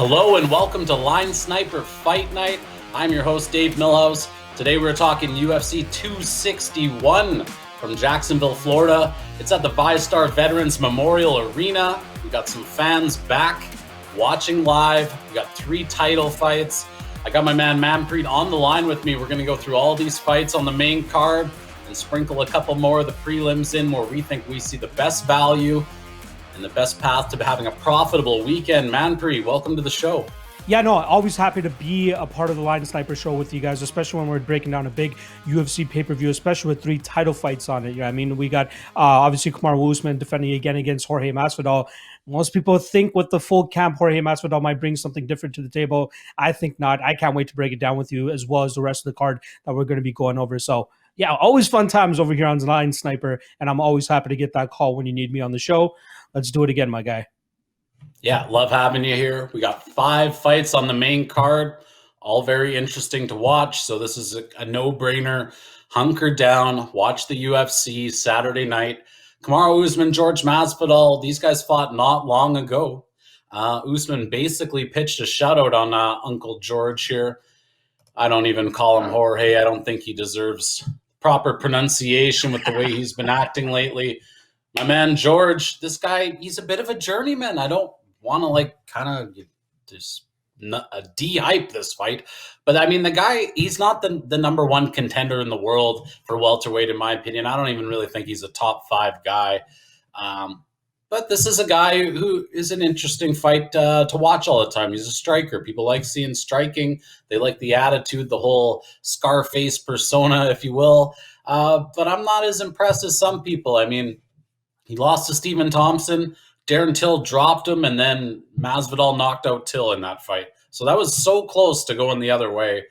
Hello and welcome to Line Sniper Fight Night. I'm your host, Dave Milhouse. Today we're talking UFC 261 from Jacksonville, Florida. It's at the VyStar Veterans Memorial Arena. We got some fans back watching live. We got 3 title fights. I got my man Manpreet on the line with me. We're going to go through all these fights on the main card and sprinkle a couple more of the prelims in where we think we see the best value and the best path to having a profitable weekend. Manpreet, welcome to the show. Yeah, no, always happy to be a part of the Line Sniper show with you guys, especially when we're breaking down a big UFC pay-per-view, especially with 3 title fights on it. I mean, we got obviously Kamaru Usman defending again against Jorge Masvidal. Most people think with the full camp, Jorge Masvidal might bring something different to the table. I think not. I can't wait to break it down with you as well as the rest of the card that we're going to be going over. So yeah, always fun times over here on the Line Sniper, and I'm always happy to get that call when you need me on the show. Let's do it again, my guy. Yeah, love having you here. We got 5 fights on the main card, all very interesting to watch. So this is a no-brainer. Hunker down, watch the UFC Saturday night. Kamaru Usman, George Masvidal, these guys fought not long ago. Usman basically pitched a shutout on Uncle George here. I don't even call him Jorge. I don't think he deserves proper pronunciation with the way he's been acting lately. My man George, this guy, he's a bit of a journeyman. I don't want to kind of just de-hype this fight. But I mean, the guy, he's not the number 1 contender in the world for welterweight, in my opinion. I don't even really think he's a top 5 guy. But this is a guy who is an interesting fight to watch all the time. He's a striker. People like seeing striking. They like the attitude, the whole Scarface persona, if you will. But I'm not as impressed as some people. I mean, he lost to Stephen Thompson. Darren Till dropped him, and then Masvidal knocked out Till in that fight. So that was so close to going the other way.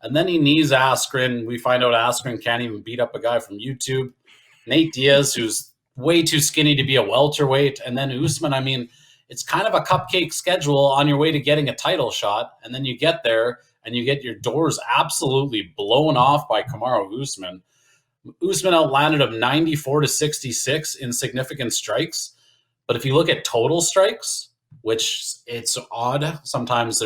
And then he knees Askren. We find out Askren can't even beat up a guy from YouTube. Nate Diaz, who's way too skinny to be a welterweight. And then Usman, I mean, it's kind of a cupcake schedule on your way to getting a title shot. And then you get there, and you get your doors absolutely blown off by Kamaru Usman. Usman outlanded him 94-66 in significant strikes. But if you look at total strikes, which it's odd, sometimes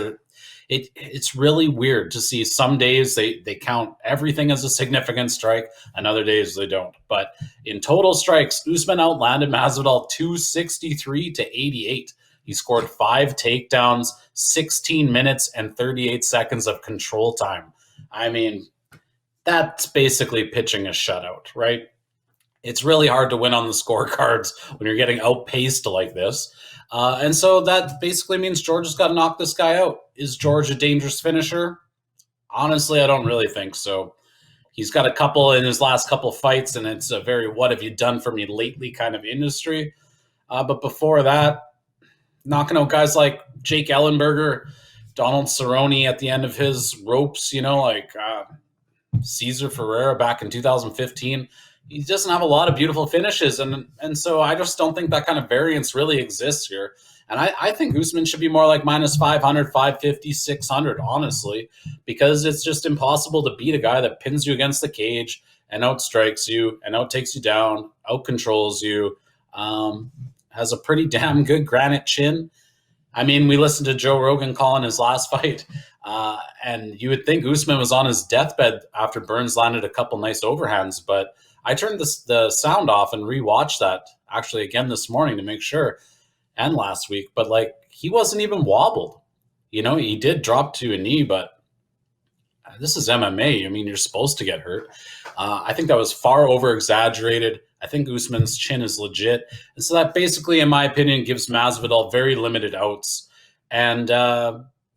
it's really weird to see. Some days they count everything as a significant strike, and other days they don't. But in total strikes, Usman outlanded Masvidal 263-88. He scored 5 takedowns, 16 minutes and 38 seconds of control time. I mean, that's basically pitching a shutout, right? It's really hard to win on the scorecards when you're getting outpaced like this. And so that basically means George has got to knock this guy out. Is George a dangerous finisher? Honestly, I don't really think so. He's got a couple in his last couple fights, and it's a very what have you done for me lately kind of industry. But before that, knocking out guys like Jake Ellenberger, Donald Cerrone at the end of his ropes, Cesar Ferreira back in 2015. He doesn't have a lot of beautiful finishes, and so I just don't think that kind of variance really exists here. And I think Usman should be more like minus 500, 550, 600, honestly, because it's just impossible to beat a guy that pins you against the cage and outstrikes you and outtakes you down, outcontrols you, has a pretty damn good granite chin. I mean, we listened to Joe Rogan calling his last fight, and you would think Usman was on his deathbed after Burns landed a couple nice overhands, but I turned the sound off and rewatched that actually again this morning to make sure, and last week. But he wasn't even wobbled. He did drop to a knee, but this is MMA. I mean, you're supposed to get hurt. I think that was far over exaggerated. I think Usman's chin is legit. And so that basically, in my opinion, gives Masvidal very limited outs. And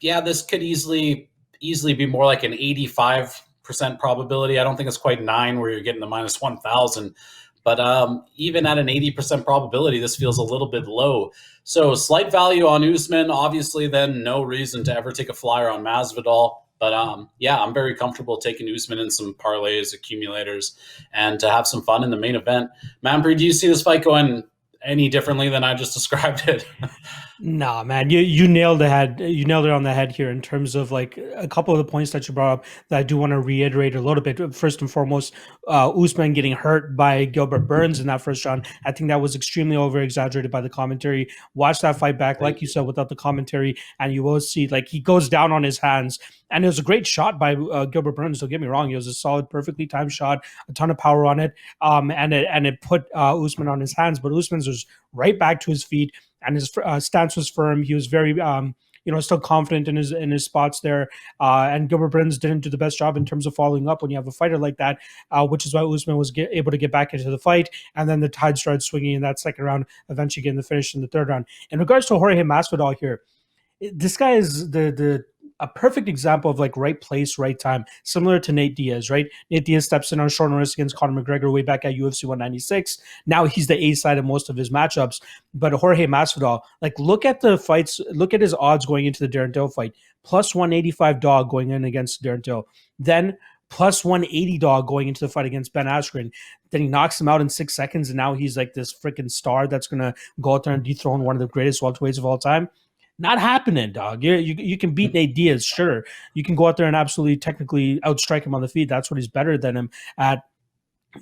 this could easily be more like an 85% probability. I don't think it's quite 9 where you're getting the minus 1,000. But even at an 80% probability, this feels a little bit low. So slight value on Usman. Obviously, then no reason to ever take a flyer on Masvidal. But I'm very comfortable taking Usman in some parlays, accumulators, and to have some fun in the main event. Manpreet, do you see this fight going any differently than I just described it? Nah, man, you nailed the head. You nailed it on the head here in terms of like a couple of the points that you brought up that I do want to reiterate a little bit. First and foremost, Usman getting hurt by Gilbert Burns in that first round. I think that was extremely over exaggerated by the commentary. Watch that fight back, like Thank you you. said, without the commentary, and you will see like he goes down on his hands. And it was a great shot by Gilbert Burns. Don't get me wrong; it was a solid, perfectly timed shot, a ton of power on it, and it put Usman on his hands. But Usman's was right back to his feet and his stance was firm. He was very, still confident in his spots there. And Gilbert Burns didn't do the best job in terms of following up when you have a fighter like that, which is why Usman was able to get back into the fight. And then the tide started swinging in that second round, eventually getting the finish in the third round. In regards to Jorge Masvidal here, this guy is the a perfect example of like right place, right time, similar to Nate Diaz, right? Nate Diaz steps in on short notice against Conor McGregor way back at UFC 196. Now he's the A side of most of his matchups. But Jorge Masvidal, like look at the fights, look at his odds going into the Darren Till fight. Plus 185 dog going in against Darren Till. Then plus 180 dog going into the fight against Ben Askren. Then he knocks him out in 6 seconds, and now he's like this freaking star that's gonna go out there and dethrone one of the greatest welterweights of all time. Not happening, dog. You can beat Nate Diaz, sure. You can go out there and absolutely technically outstrike him on the feet. That's what he's better than him at.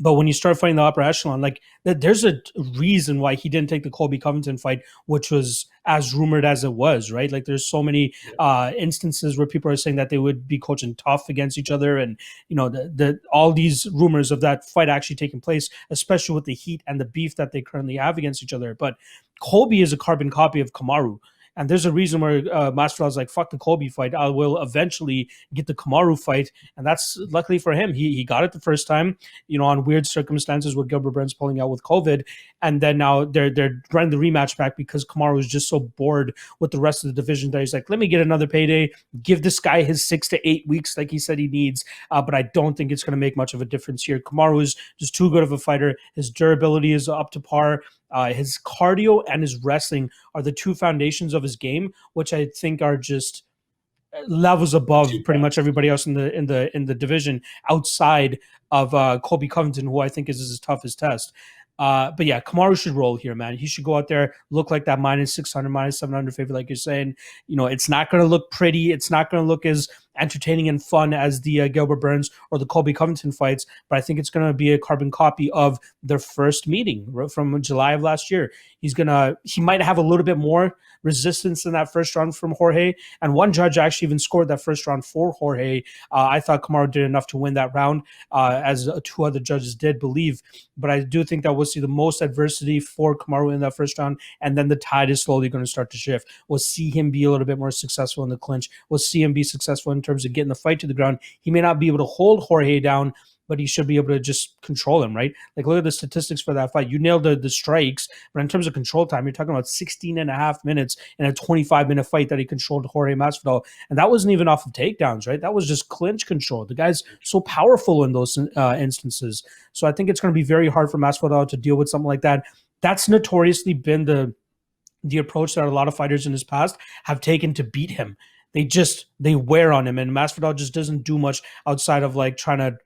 But when you start fighting the upper echelon, like there's a reason why he didn't take the Colby Covington fight, which was as rumored as it was, right? Like there's so many Yeah. instances where people are saying that they would be coaching tough against each other, and the all these rumors of that fight actually taking place, especially with the heat and the beef that they currently have against each other. But Colby is a carbon copy of Kamaru. And there's a reason where Masvidal's like, fuck the Colby fight. I will eventually get the Kamaru fight. And that's luckily for him. He got it the first time, on weird circumstances with Gilbert Burns pulling out with COVID. And then now they're running the rematch back because Kamaru is just so bored with the rest of the division that he's like, let me get another payday, give this guy his 6 to 8 weeks like he said he needs. But I don't think it's going to make much of a difference here. Kamaru is just too good of a fighter. His durability is up to par. His cardio and his wrestling are the two foundations of his game, which I think are just levels above Too pretty much fast. everybody else in the division outside of Colby Covington, who I think is his toughest test. But yeah, Kamaru should roll here, man. He should go out there, look like that minus 600, minus 700 favorite, like you're saying. It's not going to look pretty. It's not going to look as entertaining and fun as the Gilbert Burns or the Colby Covington fights, but I think it's going to be a carbon copy of their first meeting from July of last year. He might have a little bit more resistance in that first round from Jorge, and one judge actually even scored that first round for Jorge. I thought Kamaru did enough to win that round, as two other judges did believe, but I do think that we'll see the most adversity for Kamaru in that first round, and then the tide is slowly going to start to shift. We'll see him be a little bit more successful in the clinch. We'll see him be successful in terms of getting the fight to the ground. He may not be able to hold Jorge down, but he should be able to just control him, right? Like, look at the statistics for that fight. You nailed the strikes, but in terms of control time, you're talking about 16 and a half minutes in a 25-minute fight that he controlled Jorge Masvidal. And that wasn't even off of takedowns, right? That was just clinch control. The guy's so powerful in those instances. So I think it's going to be very hard for Masvidal to deal with something like that. That's notoriously been the approach that a lot of fighters in his past have taken to beat him. They wear on him, and Masvidal just doesn't do much outside of like trying to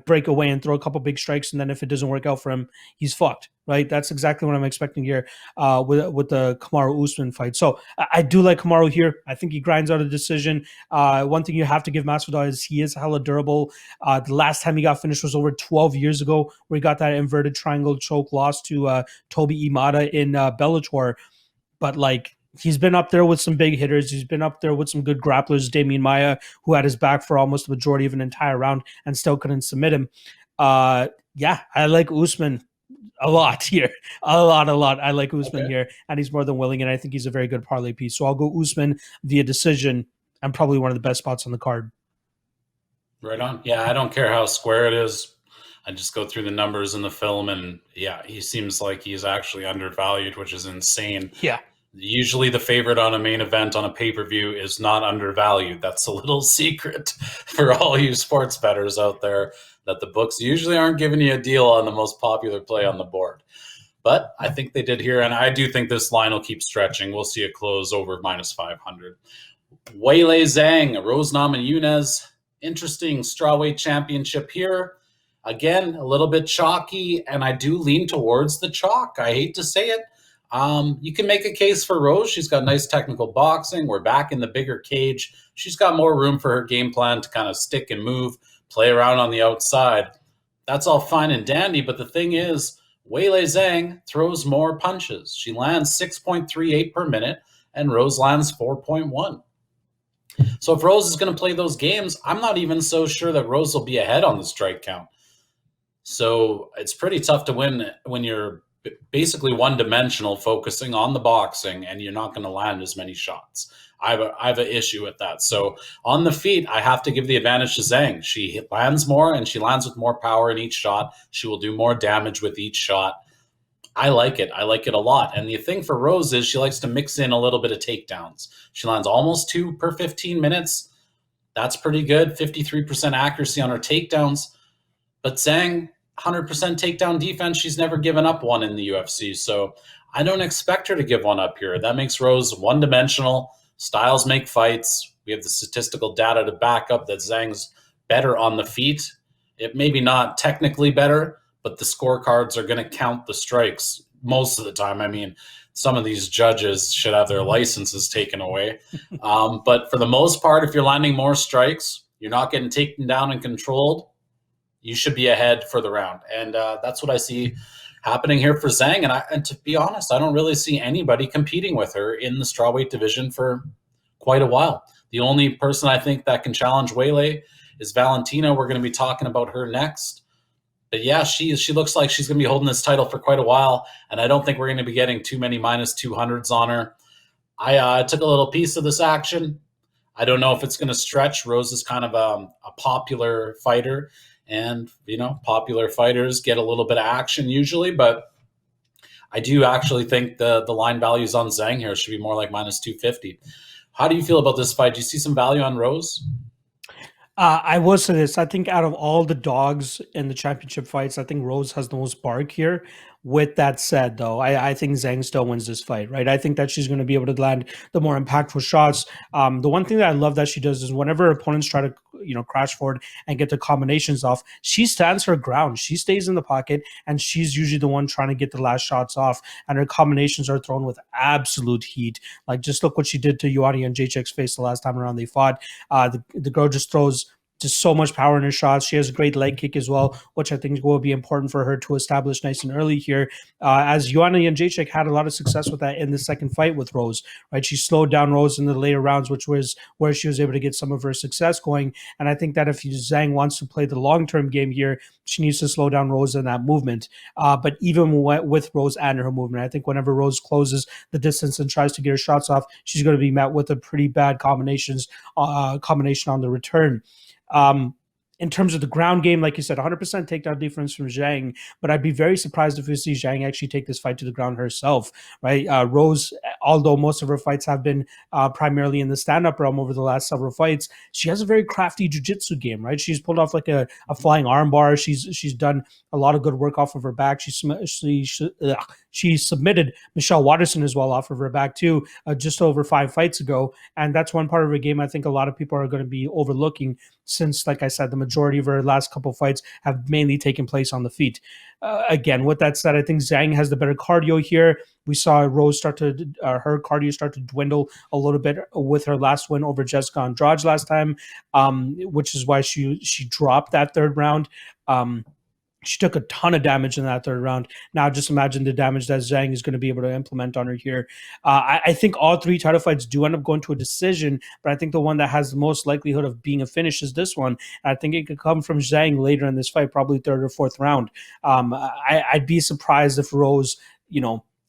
break away and throw a couple big strikes, and then if it doesn't work out for him, he's fucked. Right? That's exactly what I'm expecting here with the Kamaru Usman fight. So I do like Kamaru here. I think he grinds out a decision. One thing you have to give Masvidal is he is hella durable. The last time he got finished was over 12 years ago, where he got that inverted triangle choke loss to Toby Imada in Bellator. But like, he's been up there with some big hitters. He's been up there with some good grapplers. Damian Maia, who had his back for almost the majority of an entire round and still couldn't submit him. Yeah, I like Usman a lot here. A lot. I like Usman Okay. here, and he's more than willing, and I think he's a very good parlay piece. So I'll go Usman via decision, and probably one of the best spots on the card. Right on. Yeah, I don't care how square it is. I just go through the numbers in the film, and yeah, he seems like he's actually undervalued, which is insane. Yeah. Usually, the favorite on a main event on a pay per view is not undervalued. That's a little secret for all you sports bettors out there, that the books usually aren't giving you a deal on the most popular play on the board. But I think they did here, and I do think this line will keep stretching. We'll see it close over minus 500. Weili Zhang, Rose Namajunas, interesting strawweight championship here. Again, a little bit chalky, and I do lean towards the chalk. I hate to say it. You can make a case for Rose. She's got nice technical boxing. We're back in the bigger cage. She's got more room for her game plan to kind of stick and move, play around on the outside. That's all fine and dandy, but the thing is, Weili Zhang throws more punches. She lands 6.38 per minute, and Rose lands 4.1. So if Rose is going to play those games, I'm not even so sure that Rose will be ahead on the strike count. So it's pretty tough to win when you're basically one-dimensional, focusing on the boxing, and you're not going to land as many shots. I have an issue with that. So on the feet, I have to give the advantage to Zhang. She lands more, and she lands with more power in each shot. She will do more damage with each shot. I like it. I like it a lot. And the thing for Rose is she likes to mix in a little bit of takedowns. She lands almost 2 per 15 minutes. That's pretty good. 53% accuracy on her takedowns. But Zhang, 100% takedown defense, she's never given up one in the UFC. So I don't expect her to give one up here. That makes Rose one-dimensional. Styles make fights. We have the statistical data to back up that Zhang's better on the feet. It maybe not technically better, but the scorecards are going to count the strikes most of the time. I mean, some of these judges should have their licenses taken away. But for the most part, if you're landing more strikes, you're not getting taken down and controlled, you should be ahead for the round. And that's what I see happening here for Zhang. And to be honest, I don't really see anybody competing with her in the strawweight division for quite a while. The only person I think that can challenge Weili is Valentina. We're going to be talking about her next. But yeah, she looks like she's going to be holding this title for quite a while, and I don't think we're going to be getting too many minus 200s on her. I took a little piece of this action. I don't know if it's going to stretch. Rose is kind of a popular fighter, and popular fighters get a little bit of action usually, but I do actually think the line values on Zhang here should be more like minus 250. How do you feel about this fight? Do you see some value on Rose? I will say this. I think out of all the dogs in the championship fights, I think Rose has the most bark here. With that said, though, I think Zhang still wins this fight, right? I think that she's going to be able to land the more impactful shots. The one thing that I love that she does is whenever opponents try to, crash forward and get the combinations off, she stands her ground. She stays in the pocket, and she's usually the one trying to get the last shots off. And her combinations are thrown with absolute heat. Like, just look what she did to Joanna and Jacek's face the last time around they fought. The girl just throws just so much power in her shots. She has a great leg kick as well, which I think will be important for her to establish nice and early here. As Joanna Jędrzejczyk had a lot of success with that in the second fight with Rose, right? She slowed down Rose in the later rounds, which was where she was able to get some of her success going. And I think that if Zhang wants to play the long-term game here, she needs to slow down Rose in that movement. But even with Rose and her movement, I think whenever Rose closes the distance and tries to get her shots off, she's going to be met with a pretty bad combination on the return. In terms of the ground game, like you said, 100% takedown defense from Zhang, but I'd be very surprised if we see Zhang actually take this fight to the ground herself, right? Rose, although most of her fights have been primarily in the stand-up realm over the last several fights, she has a very crafty jiu-jitsu game, right? She's pulled off like a flying armbar. She's done a lot of good work off of her back. She submitted Michelle Watterson as well off of her back too, just over 5 fights ago, and that's one part of her game I think a lot of people are going to be overlooking since, like I said, the majority of her last couple of fights have mainly taken place on the feet. Again, with that said, I think Zhang has the better cardio here. We saw Rose her cardio start to dwindle a little bit with her last win over Jessica Andrade last time, which is why she dropped that third round. She took a ton of damage in that third round. Now just imagine the damage that Zhang is going to be able to implement on her here. I think all 3 title fights do end up going to a decision, but I think the one that has the most likelihood of being a finish is this one. I think it could come from Zhang later in this fight, probably 3rd or 4th round. I'd be surprised if Rose,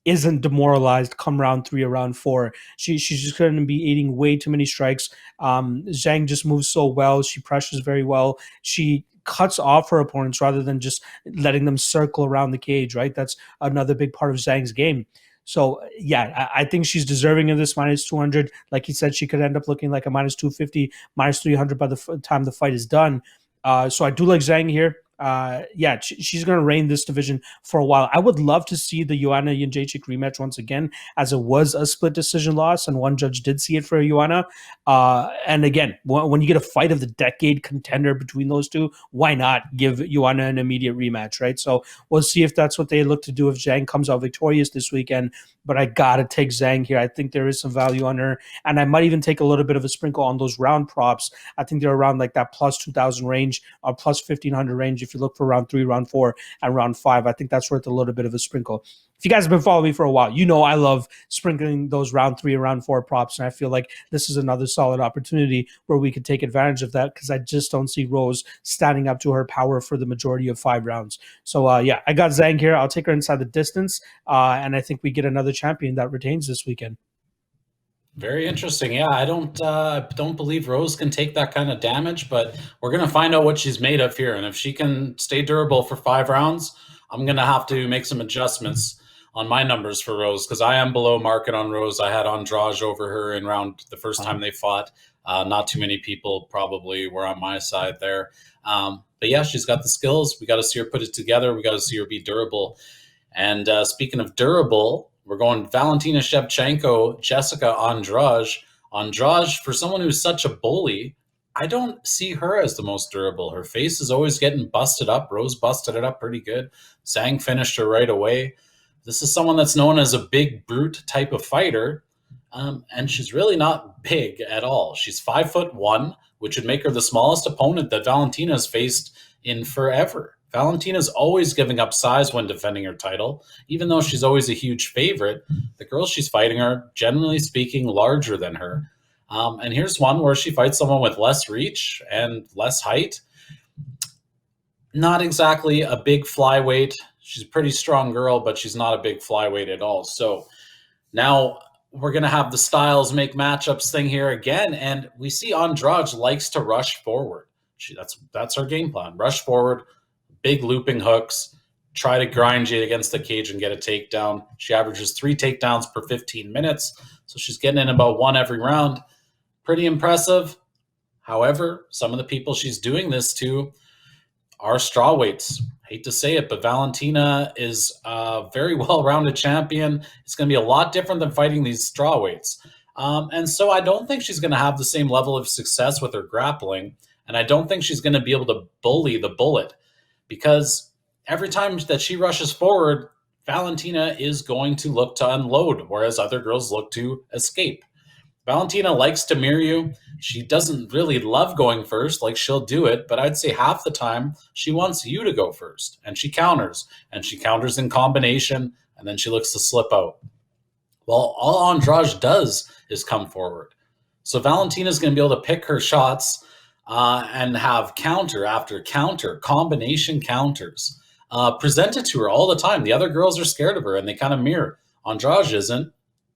isn't demoralized come round 3 or round 4. She's just going to be eating way too many strikes. Zhang just moves so well. She pressures very well. She cuts off her opponents rather than just letting them circle around the cage, right? That's another big part of Zhang's game. So, yeah, I think she's deserving of this minus 200. Like he said, she could end up looking like a minus 250, minus 300 by the time the fight is done. So I do like Zhang here. yeah, she's going to reign this division for a while. I would love to see the Joanna Jędrzejczyk rematch once again, as it was a split decision loss, and one judge did see it for Joanna. And again, when you get a fight of the decade contender between those two, why not give Joanna an immediate rematch, right? So we'll see if that's what they look to do if Zhang comes out victorious this weekend. But I gotta take Zhang here. I think there is some value on her, and I might even take a little bit of a sprinkle on those round props. I think they're around like that plus 2,000 range or plus 1,500 range. If you look for round 3, round 4, and round 5, I think that's worth a little bit of a sprinkle. If you guys have been following me for a while, you know I love sprinkling those round 3 and round 4 props, and I feel like this is another solid opportunity where we could take advantage of that, because I just don't see Rose standing up to her power for the majority of 5 rounds. So yeah, I got Zhang here. I'll take her inside the distance, and I think we get another champion that retains this weekend. Very interesting. Yeah, I don't believe Rose can take that kind of damage, but we're gonna find out what she's made of here. And if she can stay durable for 5 rounds, I'm gonna have to make some adjustments on my numbers for Rose, because I am below market on Rose. I had Andrade over her in round the first time they fought. Not too many people probably were on my side there. But yeah, she's got the skills. We got to see her put it together. We got to see her be durable. And speaking of durable, we're going Valentina Shevchenko, Jessica Andrade. Andrade, for someone who's such a bully, I don't see her as the most durable. Her face is always getting busted up. Rose busted it up pretty good. Zhang finished her right away. This is someone that's known as a big brute type of fighter, and she's really not big at all. She's 5'1", which would make her the smallest opponent that Valentina's faced in forever. Valentina's always giving up size when defending her title, even though she's always a huge favorite. The girls she's fighting are, generally speaking, larger than her. And here's one where she fights someone with less reach and less height. Not exactly a big flyweight. She's a pretty strong girl, but she's not a big flyweight at all. So now we're going to have the styles make matchups thing here again. And we see Andrade likes to rush forward. That's her game plan. Rush forward, big looping hooks, try to grind you against the cage and get a takedown. She averages 3 takedowns per 15 minutes. So she's getting in about 1 every round. Pretty impressive. However, some of the people she's doing this to are strawweights. Hate to say it, but Valentina is a very well-rounded champion. It's going to be a lot different than fighting these strawweights. And so I don't think she's going to have the same level of success with her grappling, and I don't think she's going to be able to bully the bullet, because every time that she rushes forward, Valentina is going to look to unload, whereas other girls look to escape. Valentina likes to mirror you. She doesn't really love going first, like she'll do it, but I'd say half the time she wants you to go first, and she counters in combination, and then she looks to slip out. Well, all Andrade does is come forward. So Valentina's going to be able to pick her shots and have counter after counter, combination counters presented to her all the time. The other girls are scared of her, and they kind of mirror. Andrade isn't.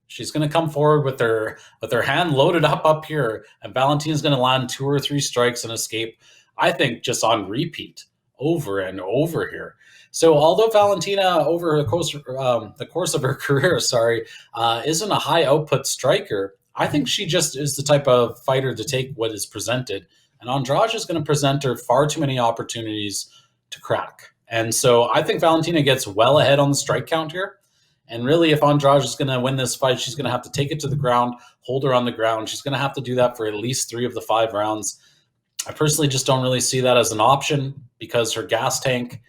She's going to come forward with her hand loaded up here, and Valentina's going to land 2 or 3 strikes and escape, I think, just on repeat over and over here. So although Valentina, over the course of her career, isn't a high output striker, I think she just is the type of fighter to take what is presented. And Andrade is going to present her far too many opportunities to crack. And so I think Valentina gets well ahead on the strike count here. And really, if Andrade is going to win this fight, she's going to have to take it to the ground, hold her on the ground. She's going to have to do that for at least 3 of the 5 rounds. I personally just don't really see that as an option, because her gas tank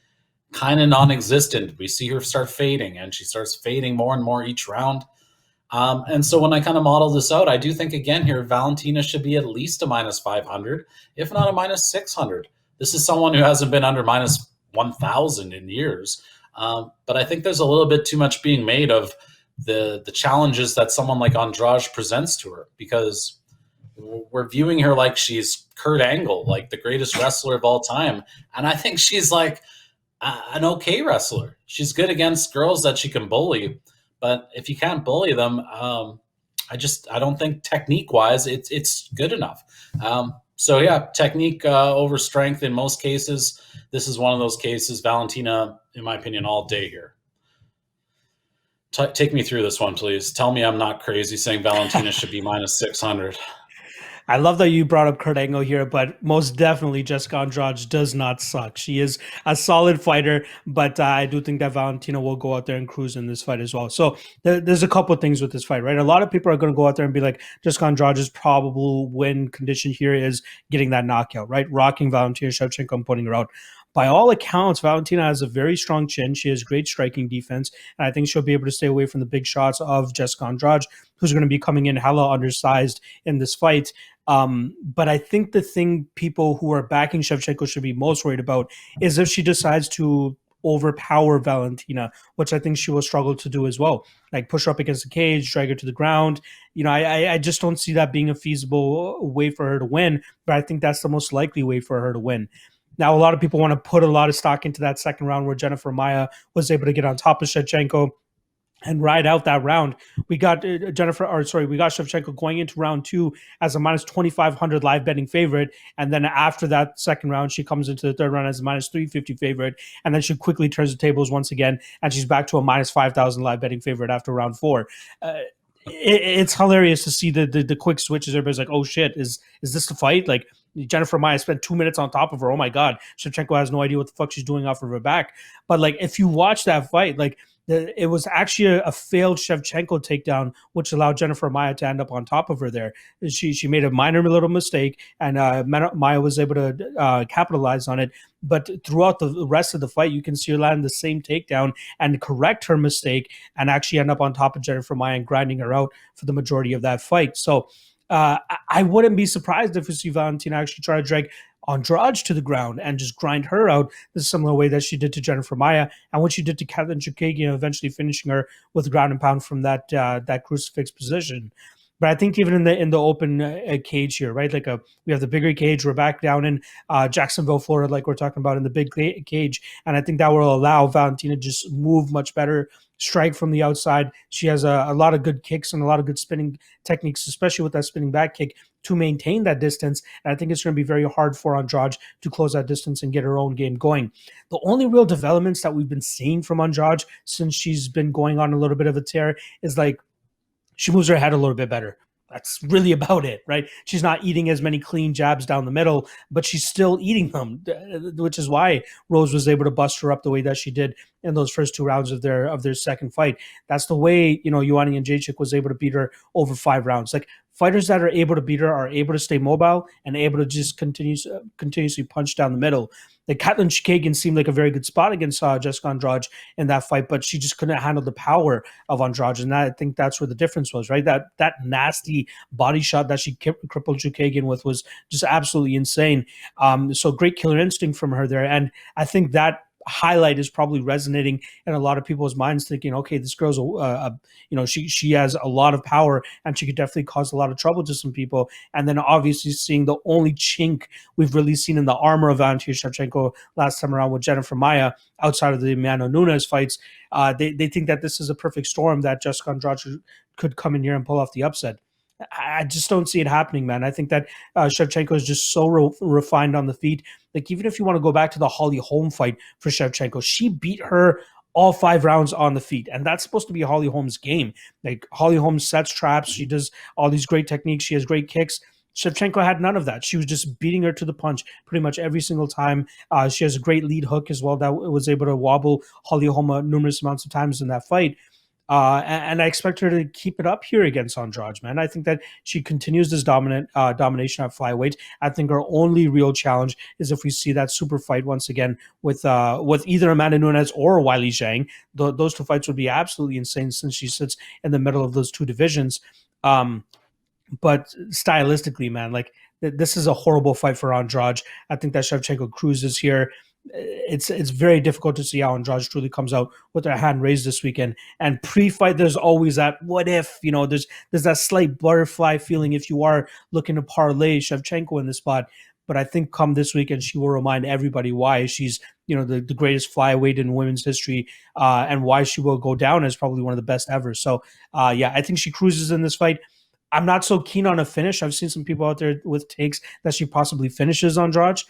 kind of non-existent. We see her start fading, and she starts fading more and more each round. And so when I kind of model this out, I do think, again, here, Valentina should be at least a minus 500, if not a minus 600. This is someone who hasn't been under minus 1,000 in years. But I think there's a little bit too much being made of the challenges that someone like Andrade presents to her, because we're viewing her like she's Kurt Angle, like the greatest wrestler of all time. And I think she's like an okay wrestler. She's good against girls that she can bully. But if you can't bully them, I don't think technique-wise it's good enough. So yeah, technique over strength in most cases. This is one of those cases. Valentina, in my opinion, all day here. Take me through this one, please. Tell me I'm not crazy saying Valentina should be minus 600. I love that you brought up Kurt Angle here, but most definitely Jessica Andrade does not suck. She is a solid fighter, but I do think that Valentina will go out there and cruise in this fight as well. So there's a couple of things with this fight, right? A lot of people are going to go out there and be like, Jessica Andrade's probable win condition here is getting that knockout, right? Rocking Valentina Shevchenko and putting her out. By all accounts, Valentina has a very strong chin. She has great striking defense, and I think she'll be able to stay away from the big shots of Jessica Andrade, who's going to be coming in hella undersized in this fight. But I think the thing people who are backing Shevchenko should be most worried about is if she decides to overpower Valentina, which I think she will struggle to do as well. Like push her up against the cage, drag her to the ground. I just don't see that being a feasible way for her to win. But I think that's the most likely way for her to win. Now, a lot of people want to put a lot of stock into that second round where Jennifer Maia was able to get on top of Shevchenko and ride out that round. We got we got Shevchenko going into round two as a minus 2,500 live betting favorite. And then after that second round, she comes into the third round as a minus 350 favorite. And then she quickly turns the tables once again. And she's back to a minus 5,000 live betting favorite after round four. It's hilarious to see the quick switches. Everybody's like, oh shit, is this the fight? Like, Jennifer Maia spent 2 minutes on top of her. Oh my God. Shevchenko has no idea what the fuck she's doing off of her back. But like, if you watch that fight, like, it was actually a failed Shevchenko takedown, which allowed Jennifer Maia to end up on top of her there. She made a minor little mistake, and Maia was able to capitalize on it. But throughout the rest of the fight, you can see her land the same takedown and correct her mistake and actually end up on top of Jennifer Maia and grinding her out for the majority of that fight. So I wouldn't be surprised if we see Valentina actually try to drag Andrade to the ground and just grind her out the similar way that she did to Jennifer Maia and what she did to Katlyn Chookagian, eventually finishing her with ground and pound from that crucifix position. But I think even in the open cage here, right? Like we have the bigger cage. We're back down in Jacksonville, Florida, like we're talking about in the big cage, and I think that will allow Valentina to just move much better, strike from the outside. She has a lot of good kicks and a lot of good spinning techniques, especially with that spinning back kick to maintain that distance. And I think it's going to be very hard for Andrade to close that distance and get her own game going. The only real developments that we've been seeing from Andrade since she's been going on a little bit of a tear is like she moves her head a little bit better. That's really about it, right? She's not eating as many clean jabs down the middle, but she's still eating them, which is why Rose was able to bust her up the way that she did in those first two rounds of their second fight. That's the way, Ioana Jędrzejczyk was able to beat her over 5 rounds. Like, fighters that are able to beat her are able to stay mobile and able to just continuously punch down the middle. Like, Katlyn Chookagian seemed like a very good spot against Jessica Andrade in that fight, but she just couldn't handle the power of Andrade, and I think that's where the difference was, right? That nasty body shot that she crippled Chookagian with was just absolutely insane. So great killer instinct from her there, and I think that highlight is probably resonating in a lot of people's minds, thinking, okay, this girl's she has a lot of power and she could definitely cause a lot of trouble to some people. And then obviously seeing the only chink we've really seen in the armor of Valentina Shevchenko last time around with Jennifer Maia, outside of the Amanda Nunes fights, they think that this is a perfect storm that Jessica Andrade could come in here and pull off the upset. I just don't see it happening, man. I think that Shevchenko is just so refined on the feet. Like, even if you want to go back to the Holly Holm fight for Shevchenko, she beat her all 5 rounds on the feet. And that's supposed to be Holly Holm's game. Like, Holly Holm sets traps. She does all these great techniques. She has great kicks. Shevchenko had none of that. She was just beating her to the punch pretty much every single time. She has a great lead hook as well that was able to wobble Holly Holm numerous amounts of times in that fight. And I expect her to keep it up here against Andrade, man. I think that she continues this domination at flyweight. I think our only real challenge is if we see that super fight once again with either Amanda Nunes or Weili Zhang. Those two fights would be absolutely insane since she sits in the middle of those two divisions. But stylistically, man, like, this is a horrible fight for Andrade. I think that Shevchenko cruises here. It's very difficult to see how Andrade truly comes out with her hand raised this weekend. And pre-fight, there's always that what if, there's that slight butterfly feeling if you are looking to parlay Shevchenko in the spot. But I think come this weekend, she will remind everybody why she's, the greatest flyweight in women's history, and why she will go down as probably one of the best ever. So, I think she cruises in this fight. I'm not so keen on a finish. I've seen some people out there with takes that she possibly finishes Andrade.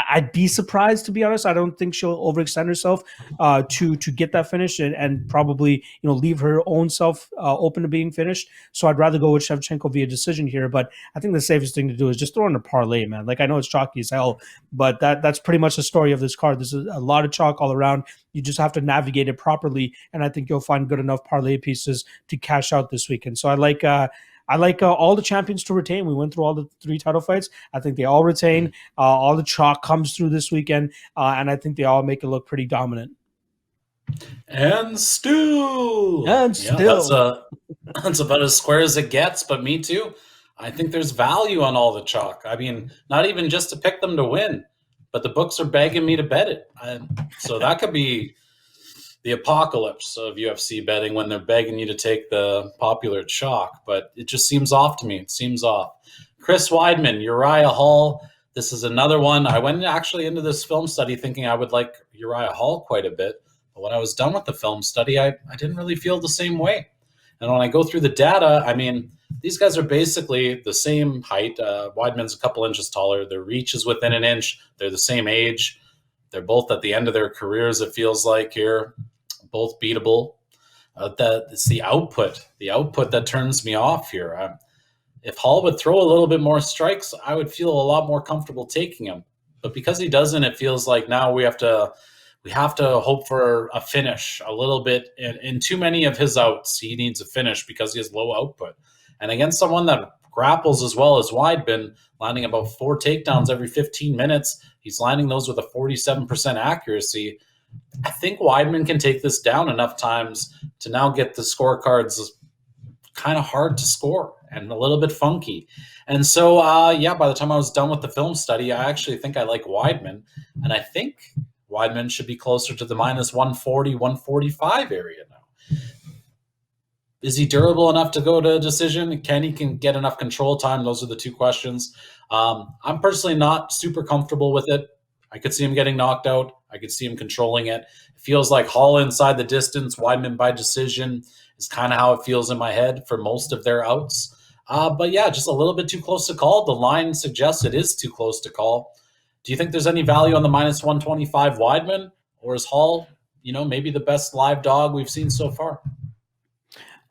I'd be surprised, to be honest. I don't think she'll overextend herself to get that finish, and probably leave her own self open to being finished. So I'd rather go with Shevchenko via decision here. But I think the safest thing to do is just throw in a parlay, man. Like, I know it's chalky as hell, but that's pretty much the story of this card. There's a lot of chalk all around. You just have to navigate it properly, and I think you'll find good enough parlay pieces to cash out this weekend. So I like all the champions to retain. We went through all the 3 title fights. I think they all retain. All the chalk comes through this weekend, and I think they all make it look pretty dominant. And still, And yeah, still, that's about as square as it gets. But me too. I think there's value on all the chalk. I mean, not even just to pick them to win, but the books are begging me to bet it. So that could be the apocalypse of UFC betting when they're begging you to take the popular chalk. But it just seems off to me. It seems off. Chris Weidman, Uriah Hall. This is another one. I went actually into this film study thinking I would like Uriah Hall quite a bit. But when I was done with the film study, I didn't really feel the same way. And when I go through the data, I mean, these guys are basically the same height. Weidman's a couple inches taller. Their reach is within an inch. They're the same age. They're both at the end of their careers, it feels like here. Both beatable. It's the output that turns me off here. If Hall would throw a little bit more strikes, I would feel a lot more comfortable taking him. But because he doesn't, it feels like now we have to hope for a finish a little bit. In too many of his outs, he needs a finish because he has low output. And against someone that grapples as well as Weidman, landing about 4 takedowns every 15 minutes, he's landing those with a 47% accuracy. I think Weidman can take this down enough times to now get the scorecards kind of hard to score and a little bit funky. And so, by the time I was done with the film study, I actually think I like Weidman. And I think Weidman should be closer to the minus 140, 145 area now. Is he durable enough to go to a decision? Can he get enough control time? Those are the 2 questions. I'm personally not super comfortable with it. I could see him getting knocked out. I could see him controlling it. It feels like Hall inside the distance, Weidman by decision is kind of how it feels in my head for most of their outs. But yeah, just a little bit too close to call. The line suggests it is too close to call. Do you think there's any value on the minus 125 Weidman? Or is Hall, maybe the best live dog we've seen so far?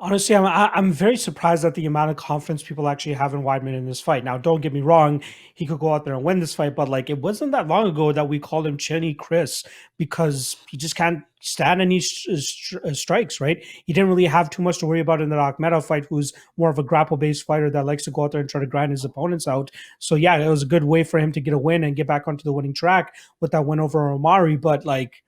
honestly, I'm very surprised at the amount of confidence people actually have in Weidman in this fight. Now, don't get me wrong, he could go out there and win this fight, but like it wasn't that long ago that we called him Chinny Chris because he just can't stand any strikes, right? He didn't really have too much to worry about in the Akhmedov fight, who's more of a grapple-based fighter that likes to go out there and try to grind his opponents out. So yeah, it was a good way for him to get a win and get back onto the winning track with that win over Omari, but like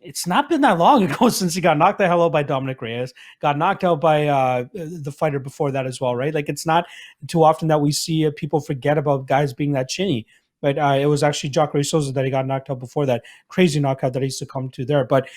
it's not been that long ago since he got knocked the hell out by Dominic Reyes, got knocked out by the fighter before that as well, right? Like it's not too often that we see people forget about guys being that chinny. But it was actually Jacare Souza that he got knocked out before that crazy knockout that he succumbed to there. But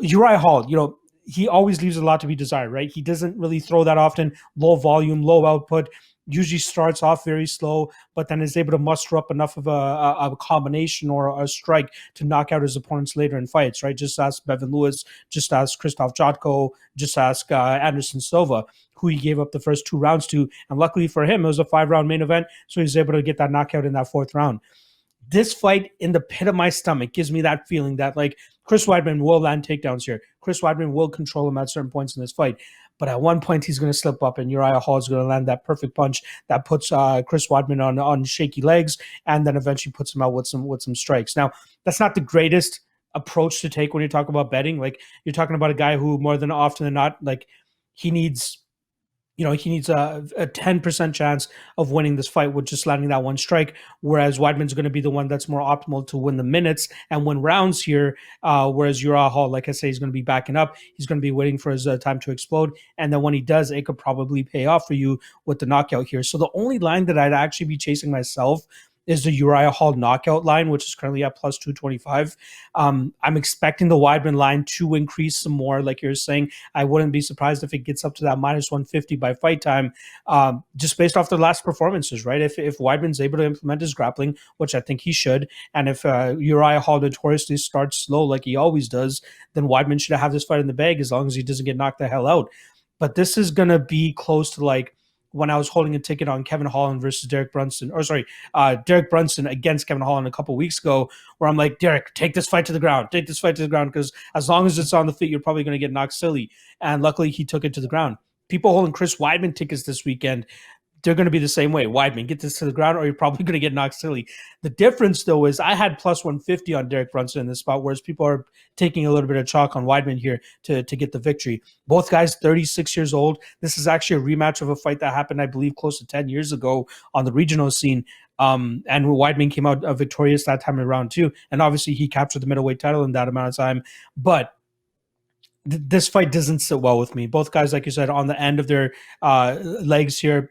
Uriah Hall, he always leaves a lot to be desired, right? He doesn't really throw that often, low volume, low output. Usually starts off very slow, but then is able to muster up enough of a combination or a strike to knock out his opponents later in fights, right? Just ask Bevan Lewis, just ask Krzysztof Jotko, just ask Anderson Silva, who he gave up the first 2 rounds to. And luckily for him, it was a 5-round main event, so he was able to get that knockout in that 4th round. This fight in the pit of my stomach gives me that feeling that like Chris Weidman will land takedowns here. Chris Weidman will control him at certain points in this fight. But at one point, he's going to slip up, and Uriah Hall is going to land that perfect punch that puts Chris Weidman on shaky legs, and then eventually puts him out with some strikes. Now, that's not the greatest approach to take when you talk about betting. Like you're talking about a guy who more than often than not, like he needs a 10% chance of winning this fight with just landing that one strike, whereas Weidman's going to be the one that's more optimal to win the minutes and win rounds here, whereas Uriah Hall, like I say, he's going to be backing up. He's going to be waiting for his time to explode, and then when he does, it could probably pay off for you with the knockout here. So the only line that I'd actually be chasing myself is the Uriah Hall knockout line, which is currently at plus 225. I'm expecting the Weidman line to increase some more. Like you're saying, I wouldn't be surprised if it gets up to that minus 150 by fight time, just based off the last performances, right? If Weidman's able to implement his grappling, which I think he should, and if Uriah Hall notoriously starts slow like he always does, then Weidman should have this fight in the bag as long as he doesn't get knocked the hell out. But this is going to be close to like when I was holding a ticket on Kevin Holland versus Derek Brunson, or sorry, Derek Brunson against Kevin Holland a couple weeks ago, where I'm like, Derek, take this fight to the ground, take this fight to the ground, because as long as it's on the feet, you're probably going to get knocked silly. And luckily, he took it to the ground. People holding Chris Weidman tickets this weekend, they're going to be the same way. Weidman, get this to the ground, or you're probably going to get knocked silly. The difference, though, is I had plus 150 on Derek Brunson in this spot, whereas people are taking a little bit of chalk on Weidman here to get the victory. Both guys, 36 years old. This is actually a rematch of a fight that happened, I believe, close to 10 years ago on the regional scene. And Weidman came out victorious that time around, too. And obviously, he captured the middleweight title in that amount of time. But this fight doesn't sit well with me. Both guys, like you said, on the end of their legs here,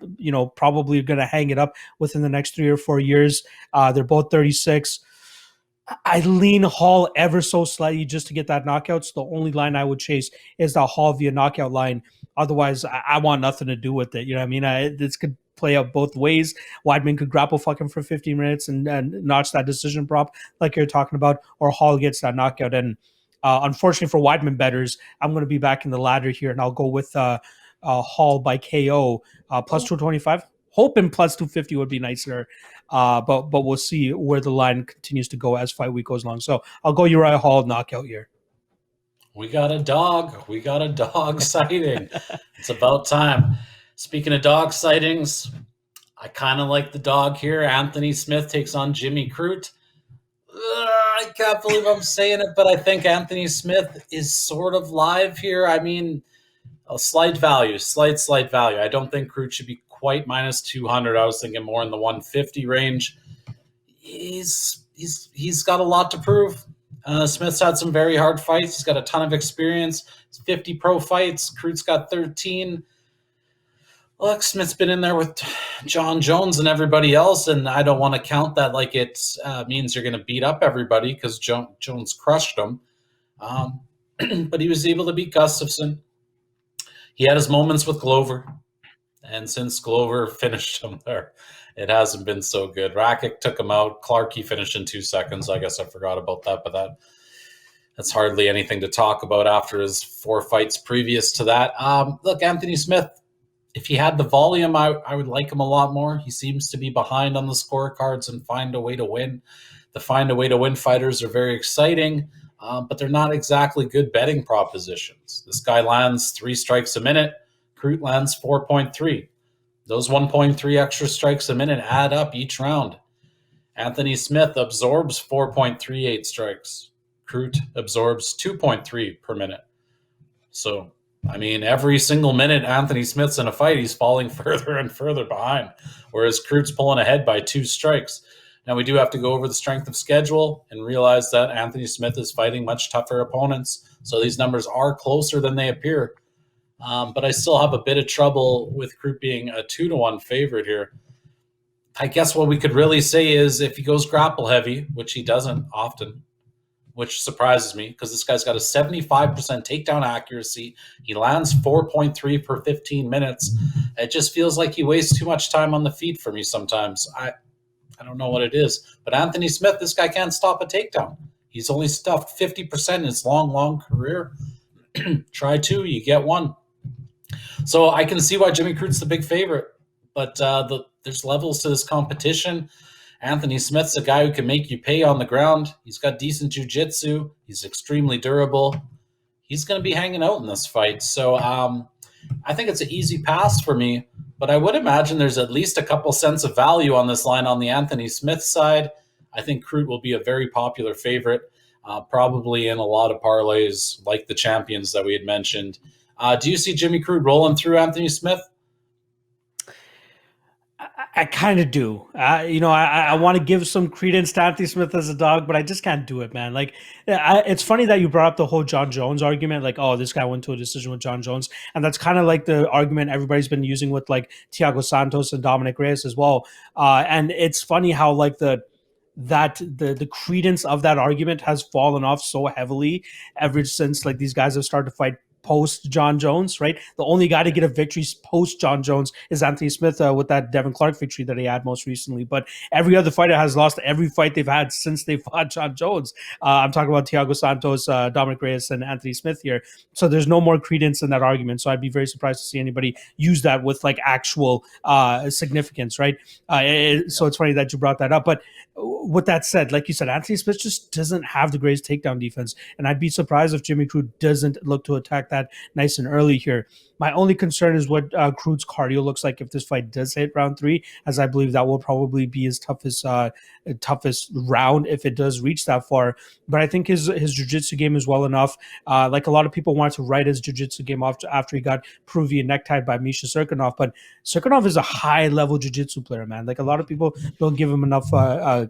probably going to hang it up within the next 3 or 4 years. They're both 36. I lean Hall ever so slightly just to get that knockout. So the only line I would chase is the Hall via knockout line. Otherwise, I want nothing to do with it. You know what I mean? This could play out both ways. Weidman could grapple fucking for 15 minutes and notch that decision prop like you're talking about, or Hall gets that knockout. And unfortunately for Weidman bettors, I'm going to be back in the ladder here, and I'll go with Hall by KO plus 225. Hoping plus 250 would be nicer, but we'll see where the line continues to go as fight week goes along. So I'll go Uriah Hall knockout here. We got a dog. We got a dog sighting. It's about time. Speaking of dog sightings, I kind of like the dog here. Anthony Smith takes on Jimmy Crute. I can't believe I'm saying it, but I think Anthony Smith is sort of live here. I mean, a slight value. I don't think Crute should be quite minus 200. I was thinking more in the 150 range. He's got a lot to prove. Smith's had some very hard fights. He's got a ton of experience. It's 50 pro fights. Crute's got 13. Look, Smith's been in there with John Jones and everybody else, and I don't want to count that like it means you're going to beat up everybody because Jones crushed him. But he was able to beat Gustafsson. He had his moments with Glover, and since Glover finished him there, it hasn't been so good. Rakic took him out. Clarkey finished in 2 seconds. I guess I forgot about that, but that's hardly anything to talk about after his 4 fights previous to that. Look, Anthony Smith, if he had the volume, I would like him a lot more. He seems to be behind on the scorecards and find a way to win. The find a way to win fighters are very exciting, but they're not exactly good betting propositions. This guy lands 3 strikes a minute. Crute lands 4.3. Those 1.3 extra strikes a minute add up each round. Anthony Smith absorbs 4.38 strikes. Crute absorbs 2.3 per minute. So, I mean, every single minute Anthony Smith's in a fight, he's falling further and further behind, whereas Crute's pulling ahead by 2 strikes. Now, we do have to go over the strength of schedule and realize that Anthony Smith is fighting much tougher opponents, so these numbers are closer than they appear. But I still have a bit of trouble with Crute being a 2-1 favorite here. I guess what we could really say is if he goes grapple heavy, which he doesn't often, which surprises me because this guy's got a 75% takedown accuracy. He lands 4.3 per 15 minutes. It just feels like he wastes too much time on the feet for me sometimes. I don't know what it is. But Anthony Smith, this guy can't stop a takedown. He's only stuffed 50% in his long career. Try 2, you get 1. So I can see why Jimmy Crute's the big favorite. But there's levels to this competition. Anthony Smith's a guy who can make you pay on the ground. He's got decent jiu-jitsu. He's extremely durable. He's going to be hanging out in this fight. So I think it's an easy pass for me, but I would imagine there's at least a couple cents of value on this line on the Anthony Smith side. I think Crute will be a very popular favorite, probably in a lot of parlays like the champions that we had mentioned. Do you see Jimmy Crute rolling through Anthony Smith? I kind of do. I want to give some credence to Anthony Smith as a dog, but I just can't do it, man. Like, it's funny that you brought up the whole John Jones argument. Like, oh, this guy went to a decision with John Jones. And that's kind of like the argument everybody's been using with, like, Thiago Santos and Dominic Reyes as well. And it's funny how, like, the credence of that argument has fallen off so heavily ever since, like, these guys have started to fight post John Jones, right? The only guy to get a victory post John Jones is Anthony Smith with that Devin Clark victory that he had most recently. But every other fighter has lost every fight they've had since they fought John Jones. I'm talking about Thiago Santos, Dominic Reyes, and Anthony Smith here. So there's no more credence in that argument. So I'd be very surprised to see anybody use that with like actual significance, right? So it's funny that you brought that up. But with that said, like you said, Anthony Smith just doesn't have the greatest takedown defense. And I'd be surprised if Jimmy Crute doesn't look to attack that nice and early here. My only concern is what Crute's cardio looks like if this fight does hit round 3, as I believe that will probably be his toughest round if it does reach that far. But I think his jiu-jitsu game is well enough. Like a lot of people wanted to write his jiu-jitsu game off after he got Peruvian necktied by Misha Serkinov, but Serkinov is a high-level jiu-jitsu player, man. Like a lot of people don't give him enough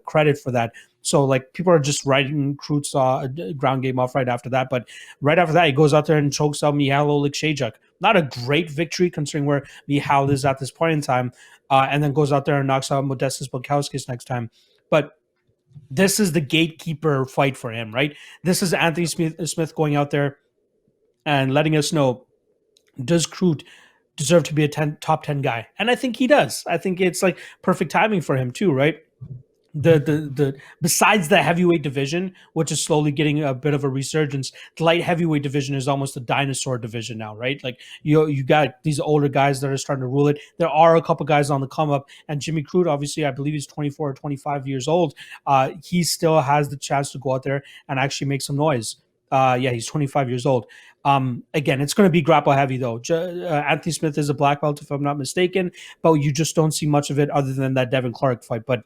credit for that. So like people are just writing Crute's ground game off right after that. But right after that, he goes out there and chokes out Michal Oleksiejczuk. Not a great victory considering where Michal is at this point in time. And then goes out there and knocks out Modestas Bukauskas next time. But this is the gatekeeper fight for him, right? This is Anthony Smith going out there and letting us know, does Crute deserve to be a top 10 guy? And I think he does. I think it's like perfect timing for him too, right? The besides the heavyweight division, which is slowly getting a bit of a resurgence, the light heavyweight division is almost a dinosaur division now, right? Like you got these older guys that are starting to rule it. There are a couple guys on the come up, and Jimmy Crute, obviously, I believe he's 24 or 25 years old. He still has the chance to go out there and actually make some noise. Yeah, he's 25 years old. Again, it's going to be grapple heavy though. Anthony Smith is a black belt, if I'm not mistaken, but you just don't see much of it other than that Devin Clark fight. But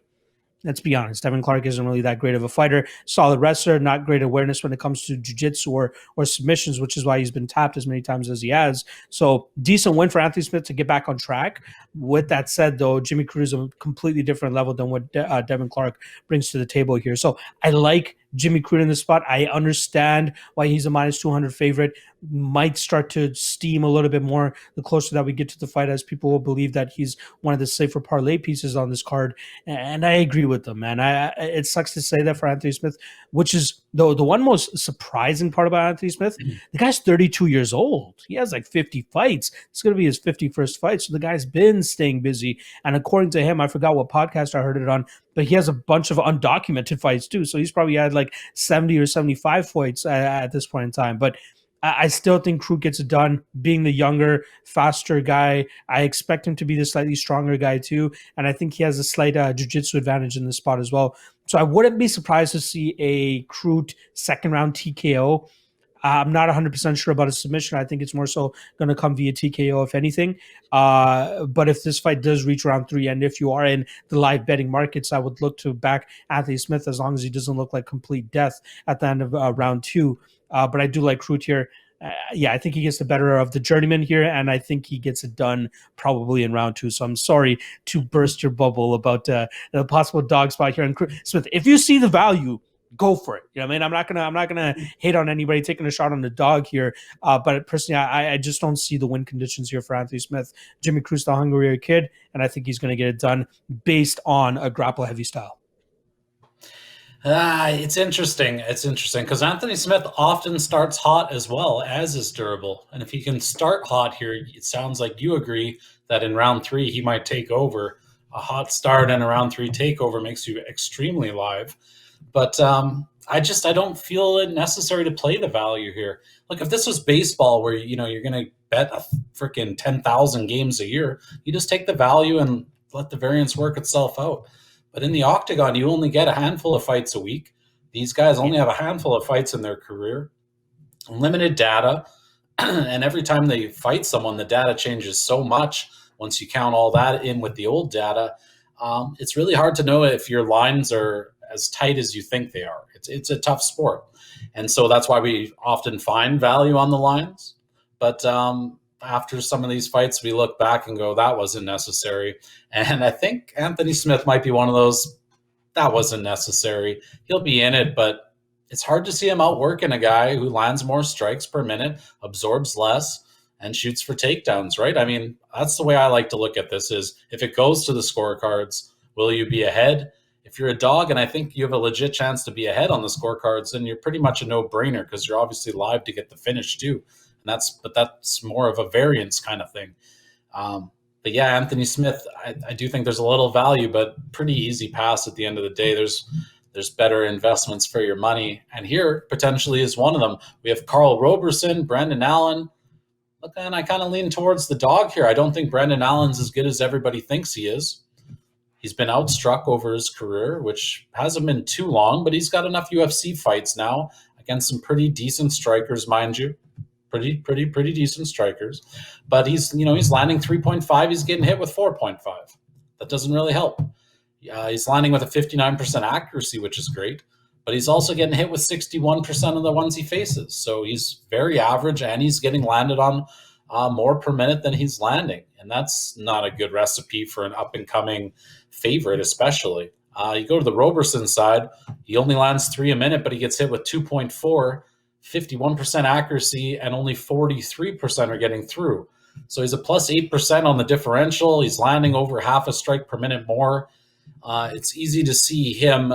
let's be honest, Devin Clark isn't really that great of a fighter. Solid wrestler, not great awareness when it comes to jiu-jitsu or submissions, which is why he's been tapped as many times as he has. So decent win for Anthony Smith to get back on track. With that said, though, Jimmy Crute is a completely different level than what Devin Clark brings to the table here. So I like Jimmy Crute in this spot. I understand why he's a minus 200 favorite. Might start to steam a little bit more the closer that we get to the fight, as people will believe that he's one of the safer parlay pieces on this card. And I agree with them, man. It sucks to say that for Anthony Smith, which is the one most surprising part about Anthony Smith. The guy's 32 years old. He has like 50 fights. It's going to be his 51st fight. So the guy's been staying busy. And according to him, I forgot what podcast I heard it on, but he has a bunch of undocumented fights too. So he's probably had like 70 or 75 fights at this point in time. But I still think Crute gets it done. Being the younger, faster guy, I expect him to be the slightly stronger guy too. And I think he has a slight jiu-jitsu advantage in this spot as well. So I wouldn't be surprised to see a Crute second round TKO. I'm not 100% sure about a submission. I think it's more so going to come via TKO, if anything. But if this fight does reach round 3, and if you are in the live betting markets, I would look to back Anthony Smith as long as he doesn't look like complete death at the end of round 2. But I do like Crute here. Yeah, I think he gets the better of the journeyman here, and I think he gets it done probably in round 2. So I'm sorry to burst your bubble about the possible dog spot here. And Smith, if you see the value, go for it. You know what I mean? I'm not gonna hate on anybody taking a shot on the dog here. But personally, I just don't see the win conditions here for Anthony Smith. Jimmy Crute, the hungrier kid, and I think he's gonna get it done based on a grapple heavy style. It's interesting. It's interesting because Anthony Smith often starts hot as well as is durable. And if he can start hot here, it sounds like you agree that in round 3 he might take over. A hot start and a round 3 takeover makes you extremely live. But I don't feel it necessary to play the value here. Look, if this was baseball where you're going to bet a freaking 10,000 games a year, you just take the value and let the variance work itself out. But in the octagon, you only get a handful of fights a week. These guys only have a handful of fights in their career, limited data, and every time they fight someone, the data changes so much. Once you count all that in with the old data, it's really hard to know if your lines are as tight as you think they are. It's a tough sport. And so that's why we often find value on the lines. But after some of these fights, we look back and go, that wasn't necessary. And I think Anthony Smith might be one of those, that wasn't necessary. He'll be in it, but it's hard to see him outworking a guy who lands more strikes per minute, absorbs less, and shoots for takedowns, right? I mean, that's the way I like to look at this is if it goes to the scorecards, will you be ahead? If you're a dog and I think you have a legit chance to be ahead on the scorecards, then you're pretty much a no-brainer because you're obviously live to get the finish too. but that's more of a variance kind of thing. But yeah, Anthony Smith, I do think there's a little value, but pretty easy pass at the end of the day. There's better investments for your money, and here potentially is one of them. We have Carl Roberson, Brendan Allen. Look, and I kind of lean towards the dog here. I don't think Brendan Allen's as good as everybody thinks he is. He's been outstruck over his career, which hasn't been too long, but he's got enough UFC fights now against some pretty decent strikers, mind you. Pretty decent strikers. But he's landing 3.5. He's getting hit with 4.5. That doesn't really help. He's landing with a 59% accuracy, which is great. But he's also getting hit with 61% of the ones he faces. So he's very average, and he's getting landed on more per minute than he's landing. And that's not a good recipe for an up-and-coming favorite, especially. You go to the Roberson side, he only lands 3 a minute, but he gets hit with 2.4, 51% accuracy, and only 43% are getting through. So he's a plus 8% on the differential. He's landing over half a strike per minute more. It's easy to see him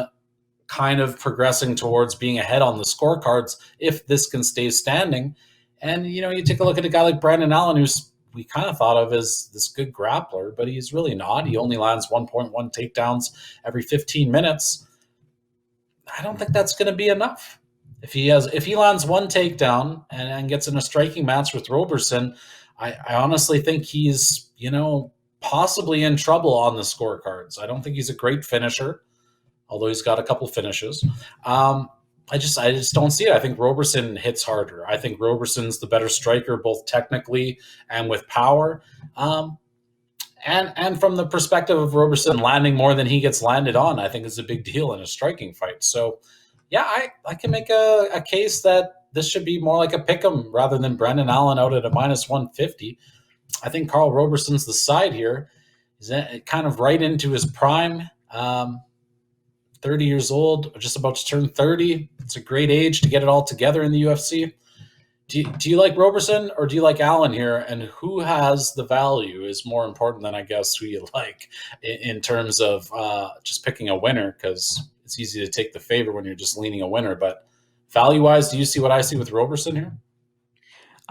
kind of progressing towards being ahead on the scorecards if this can stay standing. And, you take a look at a guy like Brandon Allen, who's we kind of thought of as this good grappler, but he's really not. He only lands 1.1 takedowns every 15 minutes. I don't think that's going to be enough. If he lands one takedown and gets in a striking match with Roberson, I honestly think he's, possibly in trouble on the scorecards. I don't think he's a great finisher, although he's got a couple finishes. I just don't see it. I think Roberson hits harder. I think Roberson's the better striker, both technically and with power. And from the perspective of Roberson landing more than he gets landed on, I think is a big deal in a striking fight. So, yeah, I can make a case that this should be more like a pick'em rather than Brendan Allen out at a minus 150. I think Carl Roberson's the side here. He's kind of right into his prime. 30 years old, just about to turn 30. It's a great age to get it all together in the UFC. Do you like Roberson or do you like Allen here? And who has the value is more important than, I guess, who you like in terms of just picking a winner, because it's easy to take the favor when you're just leaning a winner. But value-wise, do you see what I see with Roberson here?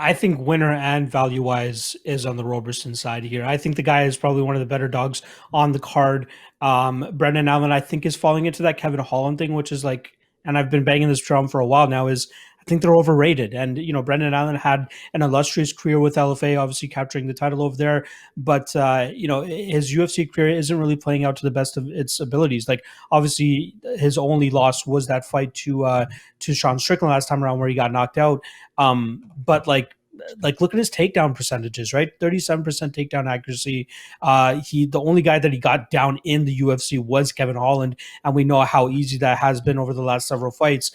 I think winner and value wise is on the Roberson side here. I think the guy is probably one of the better dogs on the card. Brendan Allen, I think, is falling into that Kevin Holland thing, which is like, and I've been banging this drum for a while now, is I think they're overrated. And, Brendan Allen had an illustrious career with LFA, obviously capturing the title over there. But, his UFC career isn't really playing out to the best of its abilities. Like, obviously, his only loss was that fight to Sean Strickland last time around where he got knocked out. But look at his takedown percentages, right? 37% takedown accuracy. The only guy that he got down in the UFC was Kevin Holland, and we know how easy that has been over the last several fights.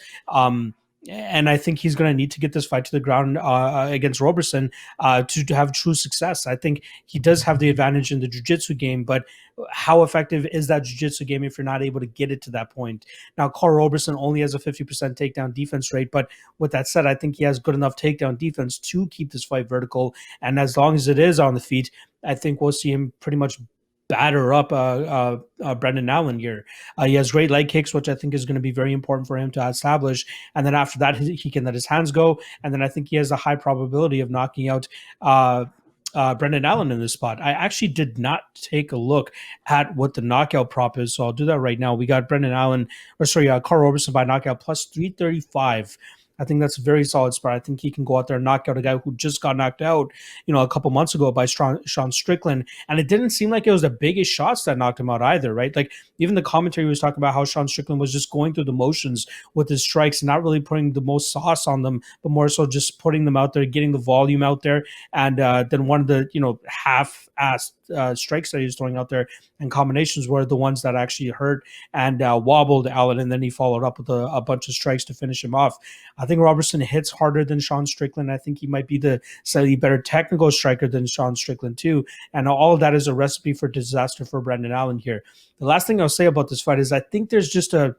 And I think he's going to need to get this fight to the ground against Roberson to have true success. I think he does have the advantage in the jiu-jitsu game, but how effective is that jiu-jitsu game if you're not able to get it to that point? Now, Carl Roberson only has a 50% takedown defense rate, but with that said, I think he has good enough takedown defense to keep this fight vertical. And as long as it is on the feet, I think we'll see him pretty much batter up Brendan Allen here. He has great leg kicks, which I think is going to be very important for him to establish. And then after that, he can let his hands go. And then I think he has a high probability of knocking out Brendan Allen in this spot. I actually did not take a look at what the knockout prop is, so I'll do that right now. We got Carl Roberson by knockout plus 335. I think that's a very solid spot. I think he can go out there and knock out a guy who just got knocked out, a couple months ago by Sean Strickland. And it didn't seem like it was the biggest shots that knocked him out either, right? Like, even the commentary was talking about how Sean Strickland was just going through the motions with his strikes, not really putting the most sauce on them, but more so just putting them out there, getting the volume out there. And then one of the, half-assed strikes that he was throwing out there and combinations were the ones that actually hurt and wobbled Allen, and then he followed up with a bunch of strikes to finish him off. I think Roberson hits harder than Sean Strickland. I think he might be the slightly better technical striker than Sean Strickland too. And all of that is a recipe for disaster for Brendan Allen here. The last thing I'll say about this fight is I think there's just a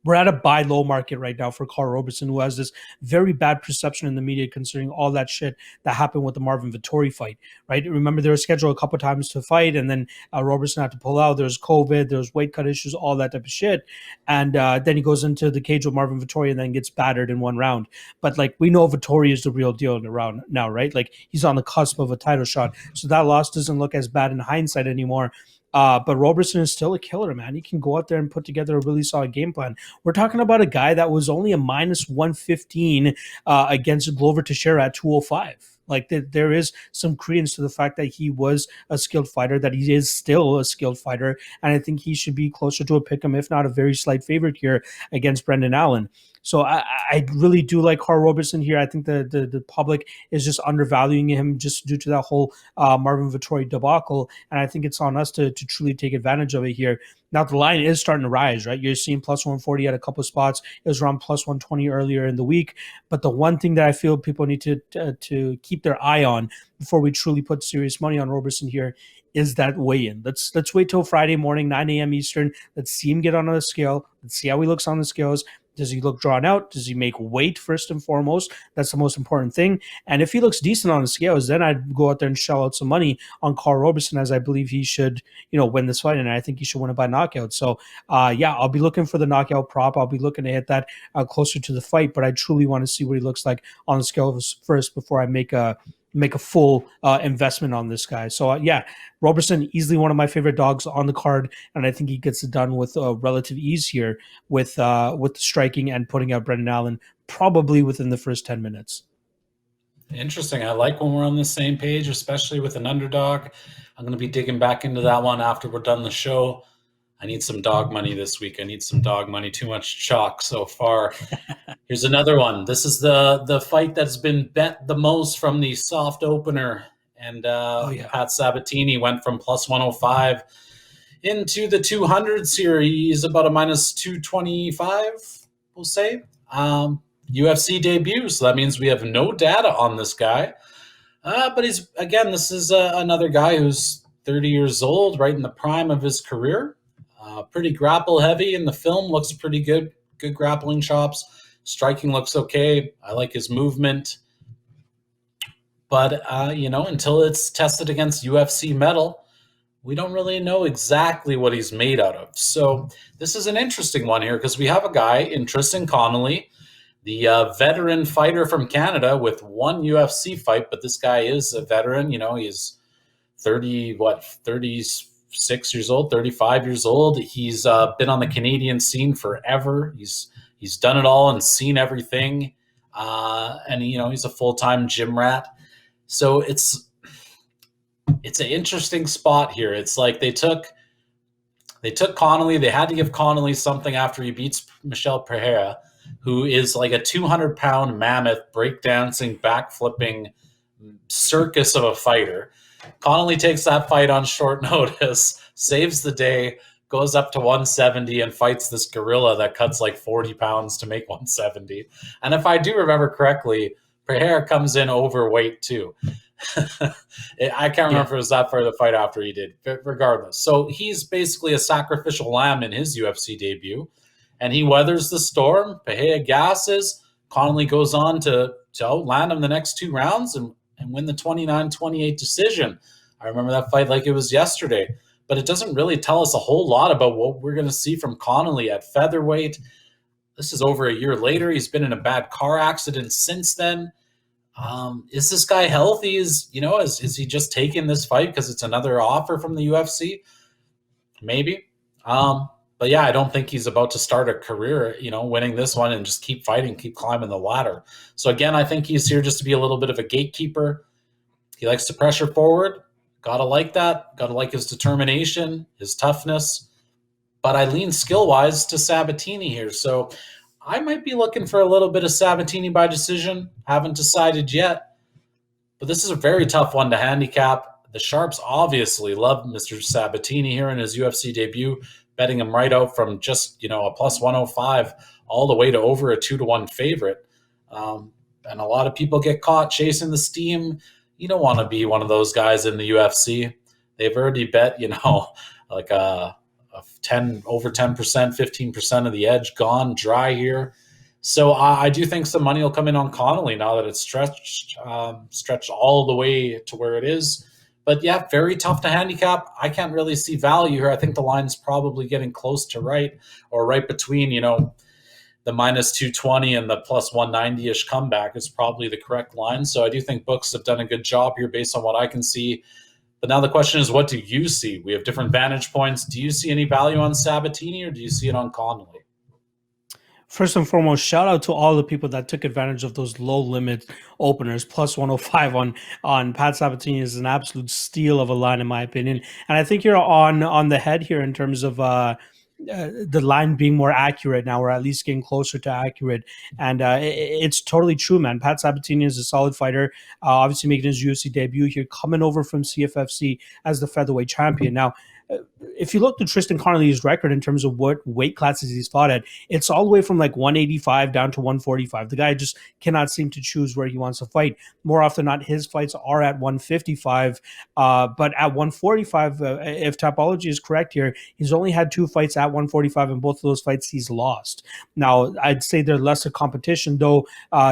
we're at a buy low market right now for Carl Roberson, who has this very bad perception in the media considering all that shit that happened with the Marvin Vettori fight, right? Remember, they were scheduled a couple times to fight, and then Roberson had to pull out. There's COVID, there's weight cut issues, all that type of shit. And then he goes into the cage with Marvin Vettori and then gets battered in one round. But like, we know Vettori is the real deal in the round now, right? Like, he's on the cusp of a title shot. So that loss doesn't look as bad in hindsight anymore. But Roberson is still a killer, man. He can go out there and put together a really solid game plan. We're talking about a guy that was only a minus 115 against Glover Teixeira at 205. Like, there is some credence to the fact that he was a skilled fighter, that he is still a skilled fighter, and I think he should be closer to a pick'em, if not a very slight favorite here against Brendan Allen. So I really do like Carl Roberson here. I think the public is just undervaluing him just due to that whole Marvin Vettori debacle, and I think it's on us to truly take advantage of it here. Now the line is starting to rise, right? You're seeing plus 140 at a couple of spots. It was around plus 120 earlier in the week. But the one thing that I feel people need to keep their eye on before we truly put serious money on Roberson here is that weigh-in. Let's wait till Friday morning, 9 a.m. Eastern. Let's see him get on the scale. Let's see how he looks on the scales. Does he look drawn out? Does he make weight first and foremost? That's the most important thing. And if he looks decent on the scales, then I'd go out there and shell out some money on Carl Roberson, as I believe he should, win this fight, and I think he should win it by knockout. So, I'll be looking for the knockout prop. I'll be looking to hit that closer to the fight, but I truly want to see what he looks like on the scales first before I make a full investment on this guy. So Roberson, easily one of my favorite dogs on the card, and I think he gets it done with relative ease here with the striking and putting out Brendan Allen probably within the first 10 minutes. Interesting. I like when we're on the same page, especially with an underdog. I'm going to be digging back into that one after we're done the show. I need some dog money this week. I need some dog money. Too much chalk so far. Here's another one. This is the fight that's been bet the most from the soft opener. And Pat Sabatini went from plus 105 into the 200s here. He's about a minus 225, we'll say. UFC debut, so that means we have no data on this guy. But this is another guy who's 30 years old, right in the prime of his career. Pretty grapple heavy in the film, looks pretty good. Good grappling chops. Striking looks okay. I like his movement. But, until it's tested against UFC metal, we don't really know exactly what he's made out of. So this is an interesting one here because we have a guy in Tristan Connolly, the veteran fighter from Canada with one UFC fight, but this guy is a veteran. He's 36 years old, 35 years old. He's been on the Canadian scene forever. He's done it all and seen everything. And he's a full-time gym rat. So it's an interesting spot here. It's like they took Connolly. They had to give Connolly something after he beats Michel Pereira, who is like a 200-pound mammoth, breakdancing, backflipping circus of a fighter. Connolly takes that fight on short notice, saves the day, goes up to 170 and fights this gorilla that cuts like 40 pounds to make 170. And if I do remember correctly, Pereira comes in overweight too. I can't remember if it was that far of the fight after he did, but regardless. So he's basically a sacrificial lamb in his UFC debut, and he weathers the storm. Pereira gasses. Connolly goes on to outland him the next 2 rounds and win the 29-28 decision. I remember that fight like it was yesterday, but it doesn't really tell us a whole lot about what we're going to see from Connolly at featherweight. This is over a year later. He's been in a bad car accident since then. Is this guy healthy? Is he just taking this fight because it's another offer from the UFC? Maybe. But I don't think he's about to start a career, winning this one and just keep fighting, keep climbing the ladder. So again, I think he's here just to be a little bit of a gatekeeper. He likes to pressure forward. Gotta like that. Gotta like his determination, his toughness. But I lean skill-wise to Sabatini here. So I might be looking for a little bit of Sabatini by decision. Haven't decided yet. But this is a very tough one to handicap. The Sharps obviously love Mr. Sabatini here in his UFC debut, betting him right out from just, a plus 105 all the way to over a 2-1 favorite. And a lot of people get caught chasing the steam. You don't want to be one of those guys in the UFC. They've already bet, like a over 10%, 15% of the edge gone dry here. So I do think some money will come in on Connolly now that it's stretched all the way to where it is. But yeah, very tough to handicap. I can't really see value here. I think the line's probably getting close to right, or right between, the minus 220 and the plus 190 ish comeback is probably the correct line. So I do think books have done a good job here based on what I can see. But now the question is, what do you see? We have different vantage points. Do you see any value on Sabatini, or do you see it on Connolly? First and foremost, shout out to all the people that took advantage of those low limit openers. Plus 105 on Pat Sabatini is an absolute steal of a line, in my opinion. And I think you're on the head here in terms of the line being more accurate now, or at least getting closer to accurate. And it's totally true, man. Pat Sabatini is a solid fighter, obviously making his UFC debut here, coming over from CFFC as the featherweight champion. Now, if you look to Tristan Connolly's record in terms of what weight classes he's fought at, it's all the way from like 185 down to 145. The guy just cannot seem to choose where he wants to fight. More often than not, his fights are at 155. But at 145, if Topology is correct here, he's only had 2 fights at 145, and both of those fights he's lost. Now, I'd say they're lesser competition, though.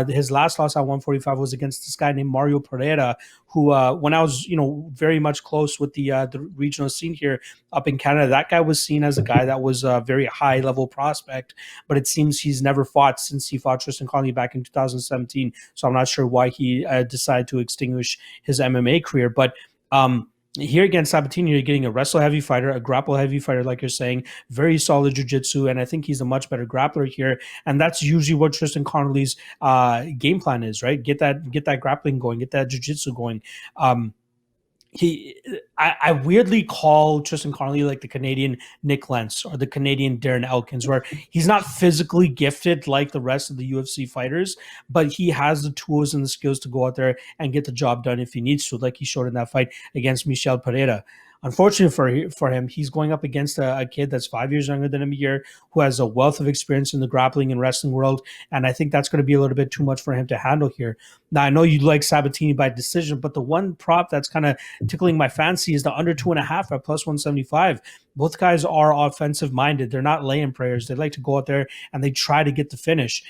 His last loss at 145 was against this guy named Mario Pereira, who, when I was, very much close with the regional scene here up in Canada, that guy was seen as a guy that was a very high level prospect, but it seems he's never fought since he fought Tristan Connolly back in 2017. So I'm not sure why he decided to extinguish his MMA career. But here against Sabatini, you're getting a wrestle heavy fighter, a grapple heavy fighter, like you're saying, very solid jiu-jitsu, and I think he's a much better grappler here. And that's usually what Tristan Connolly's game plan is, right? Get that grappling going, get that jiu-jitsu going. I weirdly call Tristan Connolly like the Canadian Nick Lentz or the Canadian Darren Elkins, where he's not physically gifted like the rest of the UFC fighters, but he has the tools and the skills to go out there and get the job done if he needs to, like he showed in that fight against Michel Pereira. Unfortunately for him, he's going up against a kid that's 5 years younger than him a year, who has a wealth of experience in the grappling and wrestling world, and I think that's going to be a little bit too much for him to handle here. Now, I know you like Sabatini by decision, but the one prop that's kind of tickling my fancy is the under 2.5 at plus 175. Both guys are offensive minded. They're not laying prayers. They like to go out there and they try to get the finish.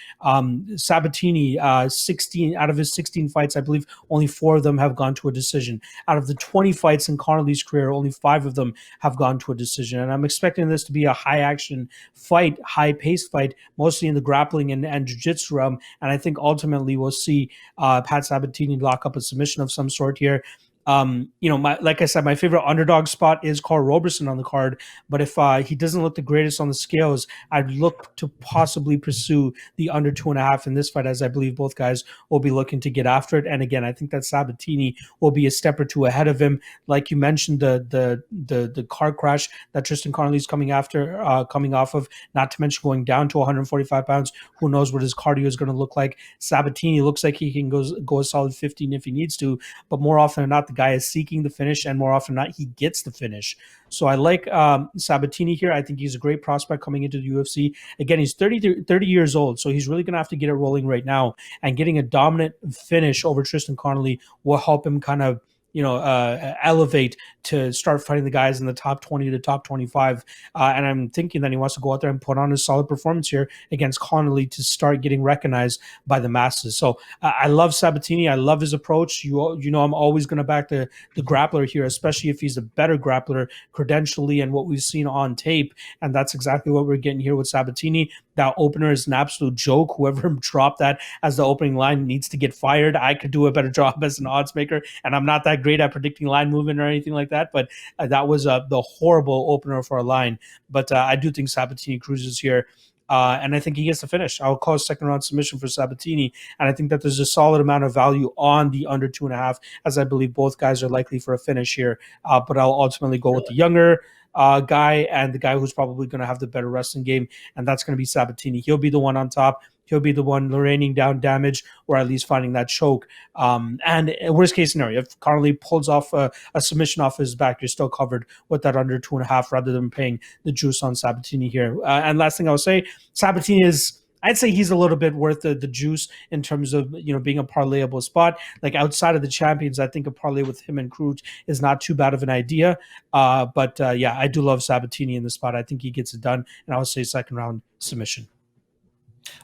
Sabatini, 16 out of his 16 fights, I believe only 4 of them have gone to a decision. Out of the 20 fights in Connolly's career, only 5 of them have gone to a decision. And I'm expecting this to be a high action fight, high paced fight, mostly in the grappling and jiu-jitsu realm. And I think ultimately we'll see Pat Sabatini lock up a submission of some sort here. Like I said, my favorite underdog spot is Carl Roberson on the card. But if he doesn't look the greatest on the scales, I'd look to possibly pursue the under 2.5 in this fight, as I believe both guys will be looking to get after it. And again, I think that Sabatini will be a step or two ahead of him. Like you mentioned, the car crash that Tristan Connolly's coming off of, not to mention going down to 145 pounds. Who knows what his cardio is going to look like? Sabatini looks like he can go a solid 15 if he needs to, but more often than not, the guy is seeking the finish, and more often than not, he gets the finish. So I like Sabatini here. I think he's a great prospect coming into the UFC. Again, he's 30 years old, so he's really going to have to get it rolling right now. And getting a dominant finish over Tristan Connolly will help him kind of elevate to start fighting the guys in the top 20 to top 25. And I'm thinking that he wants to go out there and put on a solid performance here against Connolly to start getting recognized by the masses. So I love Sabatini. I love his approach. I'm always going to back the grappler here, especially if he's a better grappler credentially and what we've seen on tape. And that's exactly what we're getting here with Sabatini. That opener is an absolute joke. Whoever dropped that as the opening line needs to get fired. I could do a better job as an odds maker, and I'm not that great at predicting line movement or anything like that, but that was the horrible opener for a line. But I do think Sabatini cruises here. And I think he gets the finish. I'll call a second round submission for Sabatini. And I think that there's a solid amount of value on the under 2.5, as I believe both guys are likely for a finish here. But I'll ultimately go with the younger guy and the guy who's probably going to have the better wrestling game, and that's going to be Sabatini. He'll be the one on top. He'll be the one raining down damage, or at least finding that choke. And worst case scenario, if Connolly pulls off a submission off his back, you're still covered with that under 2.5 rather than paying the juice on Sabatini here. And last thing I'll say, Sabatini is I'd say he's a little bit worth the juice in terms of being a parlayable spot. Like outside of the champions, I think a parlay with him and Cruz is not too bad of an idea. But yeah, I do love Sabatini in the spot. I think he gets it done, and I would say second round submission.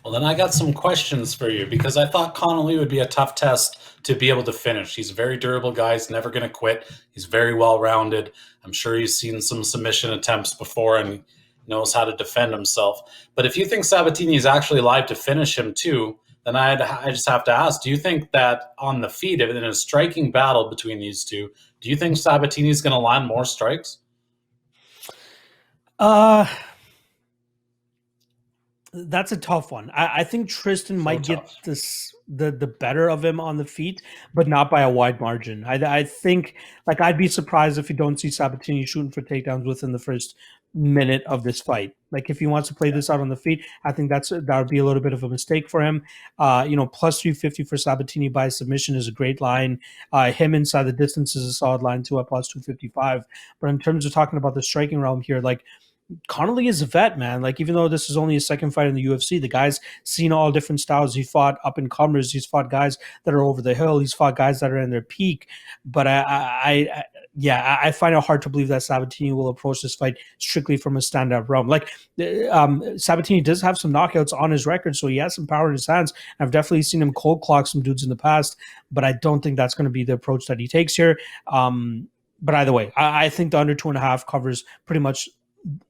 Well, then I got some questions for you because I thought Connolly would be a tough test to be able to finish. He's a very durable guy. He's never going to quit. He's very well rounded. I'm sure he's seen some submission attempts before and knows how to defend himself. But if you think Sabatini is actually live to finish him too, then I just have to ask, do you think that on the feet, in a striking battle between these two, do you think Sabatini is going to land more strikes? Uh, That's a tough one. I think Tristan So might get tough. the better of him on the feet, but not by a wide margin. I think like I'd be surprised if you don't see Sabatini shooting for takedowns within the first minute of this fight. Like if he wants to play this out on the feet, I think that would be a little bit of a mistake for him. Plus 350 for Sabatini by submission is a great line. Him inside the distance is a solid line too at plus 255. But in terms of talking about the striking realm here, like Connolly is a vet, man. Like, even though this is only his second fight in the UFC, the guy's seen all different styles. He fought up and comers. He's fought guys that are over the hill. He's fought guys that are in their peak. But I find it hard to believe that Sabatini will approach this fight strictly from a stand-up realm. Like, Sabatini does have some knockouts on his record, so he has some power in his hands. I've definitely seen him cold clock some dudes in the past, but I don't think that's going to be the approach that he takes here. But either way, I think the under 2.5 covers pretty much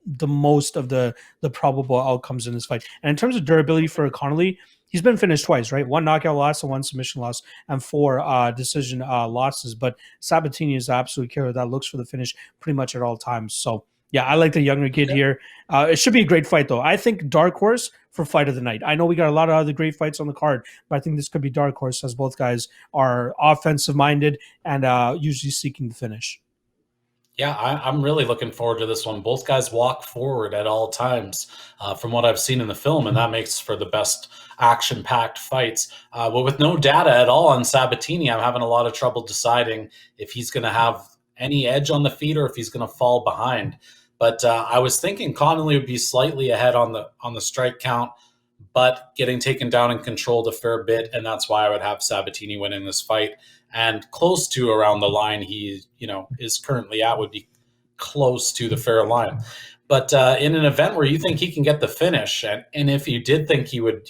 the most of the probable outcomes in this fight. And in terms of durability for Connolly, he's been finished twice, right? One knockout loss and one submission loss, and 4 decision losses. But Sabatini is an absolute killer that looks for the finish pretty much at all times. So yeah, I like the younger kid here. It should be a great fight, though. I think dark horse for fight of the night. I know we got a lot of other great fights on the card, but I think this could be dark horse as both guys are offensive minded and usually seeking the finish. Yeah, I'm really looking forward to this one. Both guys walk forward at all times, from what I've seen in the film, and that makes for the best action-packed fights. But with no data at all on Sabatini, I'm having a lot of trouble deciding if he's going to have any edge on the feet or if he's going to fall behind. But I was thinking Connolly would be slightly ahead on the strike count, but getting taken down and controlled a fair bit, and that's why I would have Sabatini winning this fight. And close to around the line he is currently at would be close to the fair line. But in an event where you think he can get the finish, and if you did think he would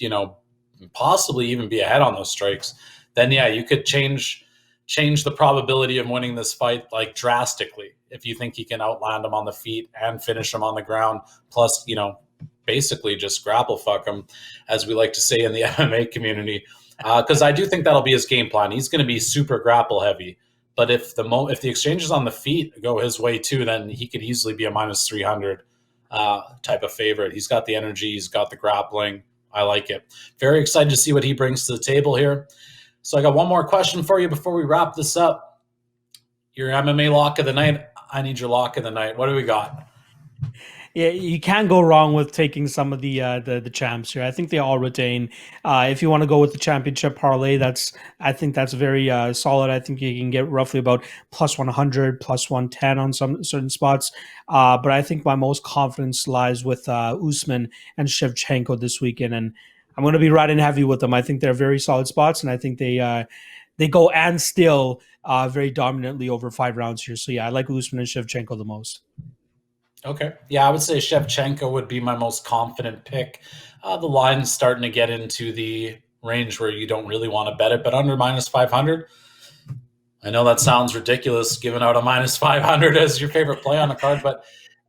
possibly even be ahead on those strikes, then yeah, you could change the probability of winning this fight like drastically if you think he can outland him on the feet and finish him on the ground, plus basically just grapple fuck him, as we like to say in the MMA community. Because I do think that'll be his game plan. He's going to be super grapple heavy, but if the exchanges on the feet go his way too, then he could easily be a minus 300 type of favorite. He's got the energy, he's got the grappling. I like it. Very excited to see what he brings to the table here. So I got one more question for you before we wrap this up. Your MMA lock of the night. I need your lock of the night. What do we got? Yeah, you can't go wrong with taking some of the champs here. I think they all retain. If you want to go with the championship parlay, I think that's very solid. I think you can get roughly about plus 100, plus 110 on some certain spots. But I think my most confidence lies with Usman and Shevchenko this weekend, and I'm going to be riding heavy with them. I think they're very solid spots, and I think they go and still very dominantly over 5 rounds here. So yeah, I like Usman and Shevchenko the most. Okay. Yeah, I would say Shevchenko would be my most confident pick. The line's starting to get into the range where you don't really want to bet it, but under minus 500. I know that sounds ridiculous, giving out a minus 500 as your favorite play on the card, but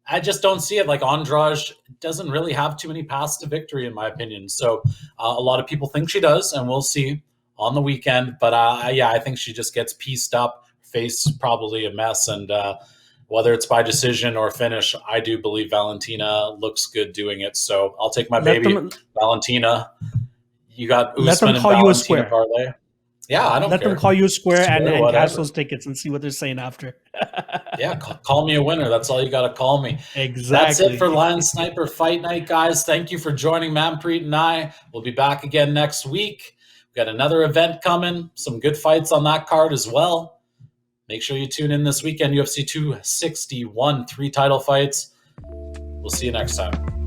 I just don't see it. Like Andrade doesn't really have too many paths to victory, in my opinion. So a lot of people think she does, and we'll see on the weekend. But yeah, I think she just gets pieced up, face probably a mess, and whether it's by decision or finish, I do believe Valentina looks good doing it. So I'll take my baby, Valentina. You got Usman and Valentina parlay. Yeah, I don't care. Let them call you a square and cash those tickets and see what they're saying after. Yeah, call me a winner. That's all you got to call me. Exactly. That's it for Lion Sniper Fight Night, guys. Thank you for joining Manpreet and I. We'll be back again next week. We've got another event coming, some good fights on that card as well. Make sure you tune in this weekend, UFC 261, 3 title fights. We'll see you next time.